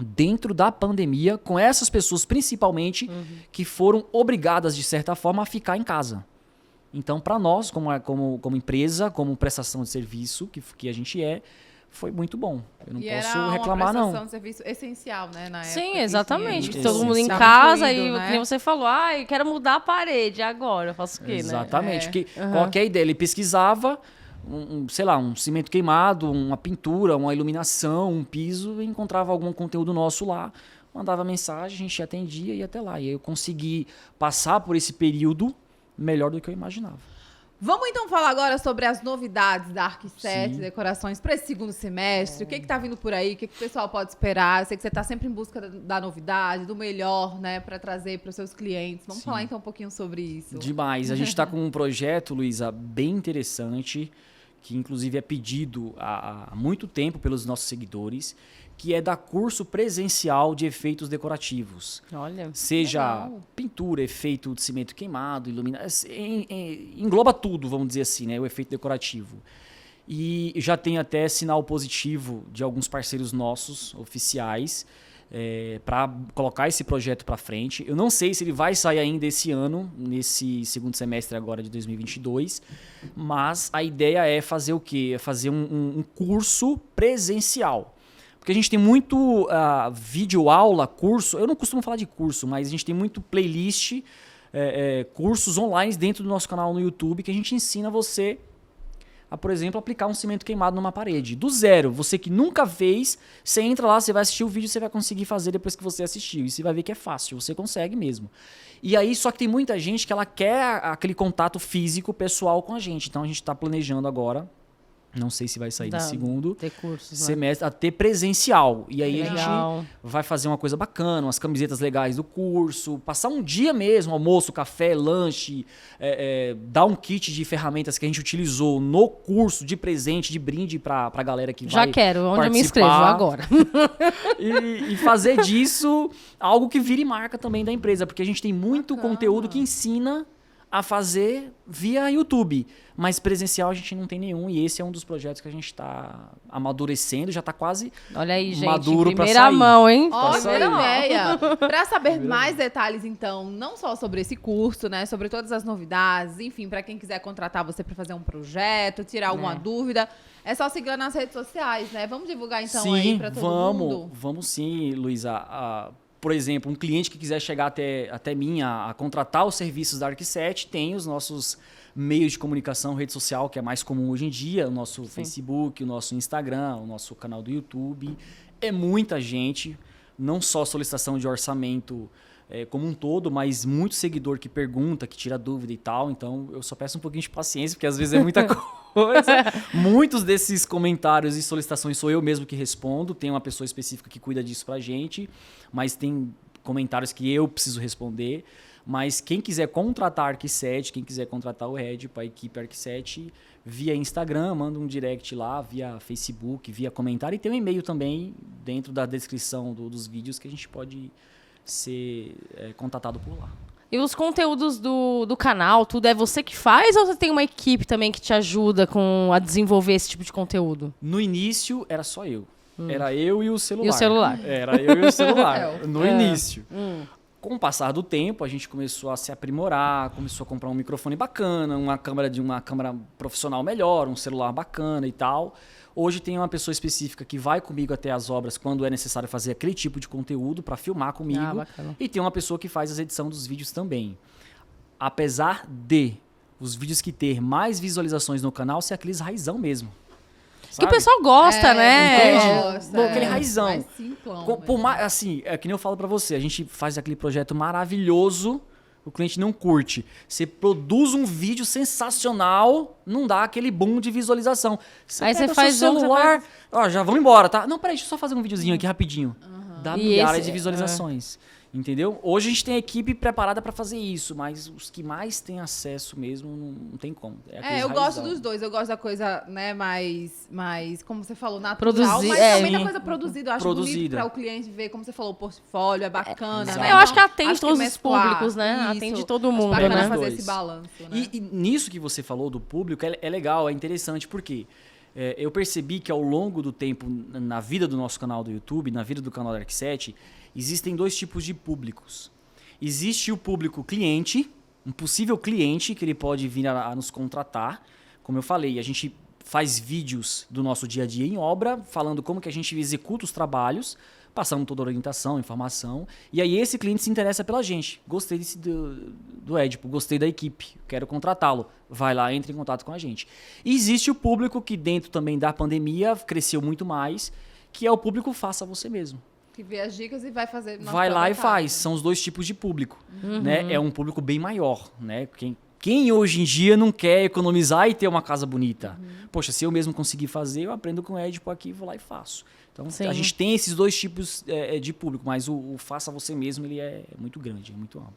dentro da pandemia com essas pessoas, principalmente, que foram obrigadas, de certa forma, a ficar em casa. Então, para nós, como empresa, como prestação de serviço, que a gente foi muito bom. Eu não posso reclamar, não. Era uma prestação de serviço essencial, né, na época. Sim, exatamente. Que Todo mundo em Tava casa incluído, e né? que nem você falou, eu quero mudar a parede, agora eu faço o quê, Exatamente. né? Porque qual que é a ideia? Ele pesquisava, sei lá, um cimento queimado, uma pintura, uma iluminação, um piso, e encontrava algum conteúdo nosso lá, mandava mensagem, a gente atendia e ia até lá. E aí eu consegui passar por esse período melhor do que eu imaginava. Vamos então falar agora sobre as novidades da Arq7, Sim. decorações para esse segundo semestre. O que está vindo por aí? O que o pessoal pode esperar? Eu sei que você está sempre em busca da novidade, do melhor, né, para trazer para os seus clientes. Vamos falar então um pouquinho sobre isso. Demais. A gente está com um projeto, Luísa, bem interessante, que inclusive é pedido há muito tempo pelos nossos seguidores, que é dar curso presencial de efeitos decorativos. Olha. Seja legal. pintura, efeito de cimento queimado, iluminação, engloba tudo, vamos dizer assim, né, o efeito decorativo. E já tem até sinal positivo de alguns parceiros nossos, oficiais, para colocar esse projeto para frente. Eu não sei se ele vai sair ainda esse ano, nesse segundo semestre agora de 2022, mas a ideia é fazer o quê? É fazer um curso presencial. Porque a gente tem muito vídeo-aula, curso. Eu não costumo falar de curso, mas a gente tem muito playlist, cursos online dentro do nosso canal no YouTube que a gente ensina você a, por exemplo, aplicar um cimento queimado numa parede. Do zero. Você que nunca fez, você entra lá, você vai assistir o vídeo, você vai conseguir fazer depois que você assistiu. E você vai ver que é fácil, você consegue mesmo. E aí, só que tem muita gente que ela quer aquele contato físico, pessoal com a gente. Então a gente está planejando agora. Não sei se vai sair no segundo Ter cursos, né? semestre, a ter presencial. E aí a Legal. gente vai fazer uma coisa bacana, umas camisetas legais do curso, passar um dia mesmo, almoço, café, lanche, dar um kit de ferramentas que a gente utilizou no curso de presente, de brinde pra galera que Já vai quero, onde eu me inscrevo participar. agora? E fazer disso algo que vire marca também da empresa, porque a gente tem muito Bacana. conteúdo que ensina a fazer via YouTube, mas presencial a gente não tem nenhum, e esse é um dos projetos que a gente está amadurecendo, já está quase Olha aí, gente. maduro pra Primeira sair. mão, hein? Ó, Tá primeira saindo. ideia. Para saber mais detalhes, então, não só sobre esse curso, né, sobre todas as novidades, enfim, para quem quiser contratar você para fazer um projeto, tirar alguma dúvida, é só seguir lá nas redes sociais, né? Vamos divulgar então aí para todo mundo. Vamos sim, Luísa. Por exemplo, um cliente que quiser chegar até mim a contratar os serviços da Arq7, tem os nossos meios de comunicação, rede social, que é mais comum hoje em dia, o nosso Facebook, o nosso Instagram, o nosso canal do YouTube. É muita gente, não só solicitação de orçamento como um todo, mas muito seguidor que pergunta, que tira dúvida e tal. Então, eu só peço um pouquinho de paciência, porque às vezes é muita coisa. Muitos desses comentários e solicitações sou eu mesmo que respondo. Tem uma pessoa específica que cuida disso pra gente, mas tem comentários que eu preciso responder. Mas quem quiser contratar a Arq7, quem quiser contratar o Red para a equipe Arq7, via Instagram, manda um direct lá, via Facebook, via comentário. E tem um e-mail também dentro da descrição dos vídeos que a gente pode ser contatado por lá. E os conteúdos do canal, tudo é você que faz ou você tem uma equipe também que te ajuda a desenvolver esse tipo de conteúdo? No início, era só eu. Era eu e o celular. E o celular? Era eu e o celular, no É. início. Com o passar do tempo, a gente começou a se aprimorar, começou a comprar um microfone bacana, uma câmera profissional melhor, um celular bacana e tal. Hoje tem uma pessoa específica que vai comigo até as obras quando é necessário fazer aquele tipo de conteúdo para filmar comigo. Bacana. E tem uma pessoa que faz a edição dos vídeos também. Apesar de os vídeos que ter mais visualizações no canal ser aqueles raizão mesmo. Que o pessoal gosta, né? Entende? Aquele raizão. Mais simplão Por mais, assim, é que nem eu falo pra você, a gente faz aquele projeto maravilhoso, o cliente não curte. Você produz um vídeo sensacional, não dá aquele boom de visualização. Aí pega você faz seu um, celular, ó, já vamos embora, tá? Não, peraí, deixa eu só fazer um videozinho aqui rapidinho. Dá E milhares esse- de visualizações. Entendeu? Hoje a gente tem a equipe preparada pra fazer isso, mas os que mais têm acesso mesmo, não tem como. aqueles eu gosto raizão. dos dois. Eu gosto da coisa, né, mais, como você falou, natural. Produzir, mas também da sim. coisa produzida. Eu acho bonito Produzida. para o cliente ver, como você falou, o portfólio, é bacana. exato. né? Eu acho que Então, atende todos os mesclar públicos, né? isso. Atende todo Acho mundo, bacana né? fazer Dois. esse balanço, né? E nisso que você falou do público é legal, é interessante, porque eu percebi que ao longo do tempo, na vida do nosso canal do YouTube, na vida do canal da Arq7, existem dois tipos de públicos. Existe o público cliente, um possível cliente que ele pode vir a nos contratar. Como eu falei, a gente faz vídeos do nosso dia a dia em obra, falando como que a gente executa os trabalhos, passando toda a orientação, informação. E aí esse cliente se interessa pela gente. Gostei do Edipo, gostei da equipe, quero contratá-lo. Vai lá, entra em contato com a gente. E existe o público que dentro também da pandemia cresceu muito mais, que é o público faça você mesmo. Que vê as dicas e vai fazer. na Vai lá própria e casa. faz. São os dois tipos de público. Né? É um público bem maior. Né? Quem hoje em dia não quer economizar e ter uma casa bonita? Poxa, se eu mesmo conseguir fazer, eu aprendo com o Edipo aqui, vou lá e faço. Então, Sim. a gente tem esses dois tipos de público, mas o faça você mesmo, ele é muito grande, é muito amplo.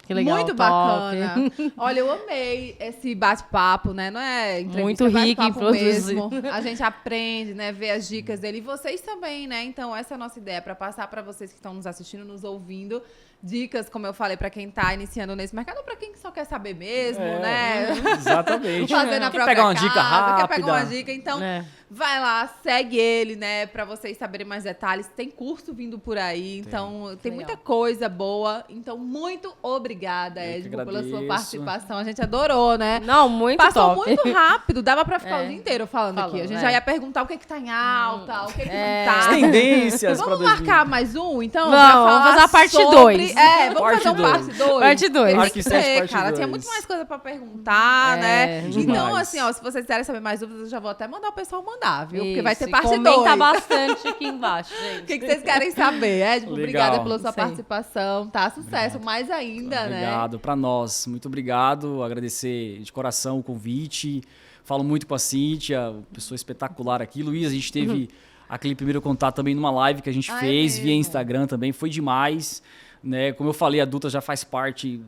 Que legal, Muito top. bacana. Olha, eu amei esse bate-papo, né? Não é entrevista, Muito é rico em bate-papo produzir. mesmo. A gente aprende, né? Vê as dicas dele. E vocês também, né? Então, essa é a nossa ideia, para passar para vocês que estão nos assistindo, nos ouvindo. Dicas, como eu falei, para quem tá iniciando nesse mercado, ou para quem só quer saber mesmo, né? Exatamente. Fazer na Quer própria pegar uma casa, dica rápida. Quer pegar uma dica, então É. vai lá, segue ele, né, pra vocês saberem mais detalhes. Tem curso vindo por aí, então tem Legal. muita coisa boa. Então, muito obrigada, Eu que Edipo, pela sua agradeço. participação. A gente adorou, né? Não, muito Passou top. muito rápido, dava pra ficar É. o dia inteiro falando aqui. A gente Falando, já é. ia perguntar o que tá em alta, o que É. não As tá. tendências pra Vamos 2020. marcar mais um, então? Vamos, pra falar vamos fazer a parte sobre- 2. Vamos Parte fazer um dois. parte 2. Parte dois. Tem Arq que 7 ser, parte cara. dois. Tinha muito mais coisa pra perguntar, É, né? Então, demais. assim, ó, se vocês quiserem saber mais dúvidas, eu já vou até mandar o pessoal mandar, viu? Porque Isso, vai ter e parte 2. comenta bastante aqui embaixo, gente. O que vocês querem saber? Edipo, Legal. obrigada pela sua Isso aí. participação, tá? Sucesso, mais ainda, né? Obrigado pra nós. Muito obrigado. Agradecer de coração o convite. Falo muito com a Cíntia, pessoa espetacular aqui. Luiz, a gente teve aquele primeiro contato também numa live que a gente Ah, é fez via mesmo? Instagram também. Foi demais. Né? Como eu falei, a Dutra já faz parte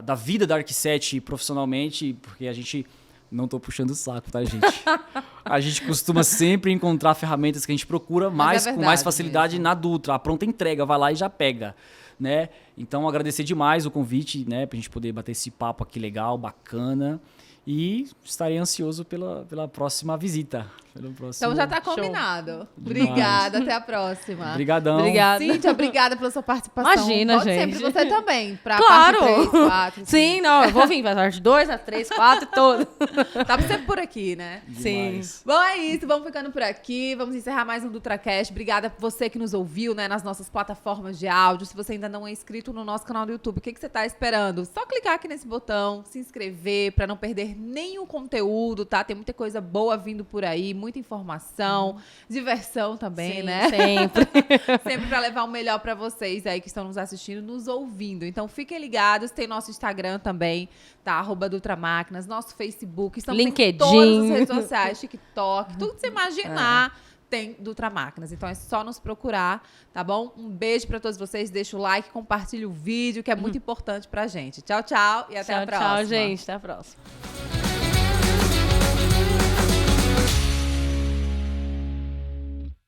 da vida da Arq7 profissionalmente, porque a gente... Não tô puxando o saco, tá, gente? A gente costuma sempre encontrar ferramentas que a gente procura, mas com mais verdade facilidade mesmo. na Dutra. A pronta entrega, vai lá e já pega. Né? Então, agradecer demais o convite, né? Pra gente poder bater esse papo aqui legal, bacana. E estarei ansioso pela próxima visita. Pelo próximo... Então já tá Show. combinado. Demais. Obrigada, até a próxima. Obrigadão. Obrigada. Cíntia, obrigada pela sua participação. Imagina, Volte gente. sempre você também, pra Claro. parte 3, 4. Sim, não, eu vou vir pra parte 2, a 3, 4 e todo. Tá sempre por aqui, né? Demais. Bom, é isso. Vamos ficando por aqui. Vamos encerrar mais um DutraCast. Obrigada por você que nos ouviu, né, nas nossas plataformas de áudio. Se você ainda não é inscrito no nosso canal do YouTube, o que você tá esperando? Só clicar aqui nesse botão, se inscrever, pra não perder nenhum conteúdo, tá? Tem muita coisa boa vindo por aí, muita informação, diversão também, Sim, né? sempre. Sempre pra levar o melhor pra vocês aí que estão nos assistindo, nos ouvindo. Então fiquem ligados, tem nosso Instagram também, tá? @DutraMáquinas, nosso Facebook, estamos em LinkedIn. todas as redes sociais, TikTok, tudo que você imaginar. Tem Dutra Máquinas, então é só nos procurar, tá bom? Um beijo pra todos vocês, deixa o like, compartilha o vídeo, que é muito importante pra gente. Tchau, tchau e até a próxima. Tchau, gente. Até a próxima.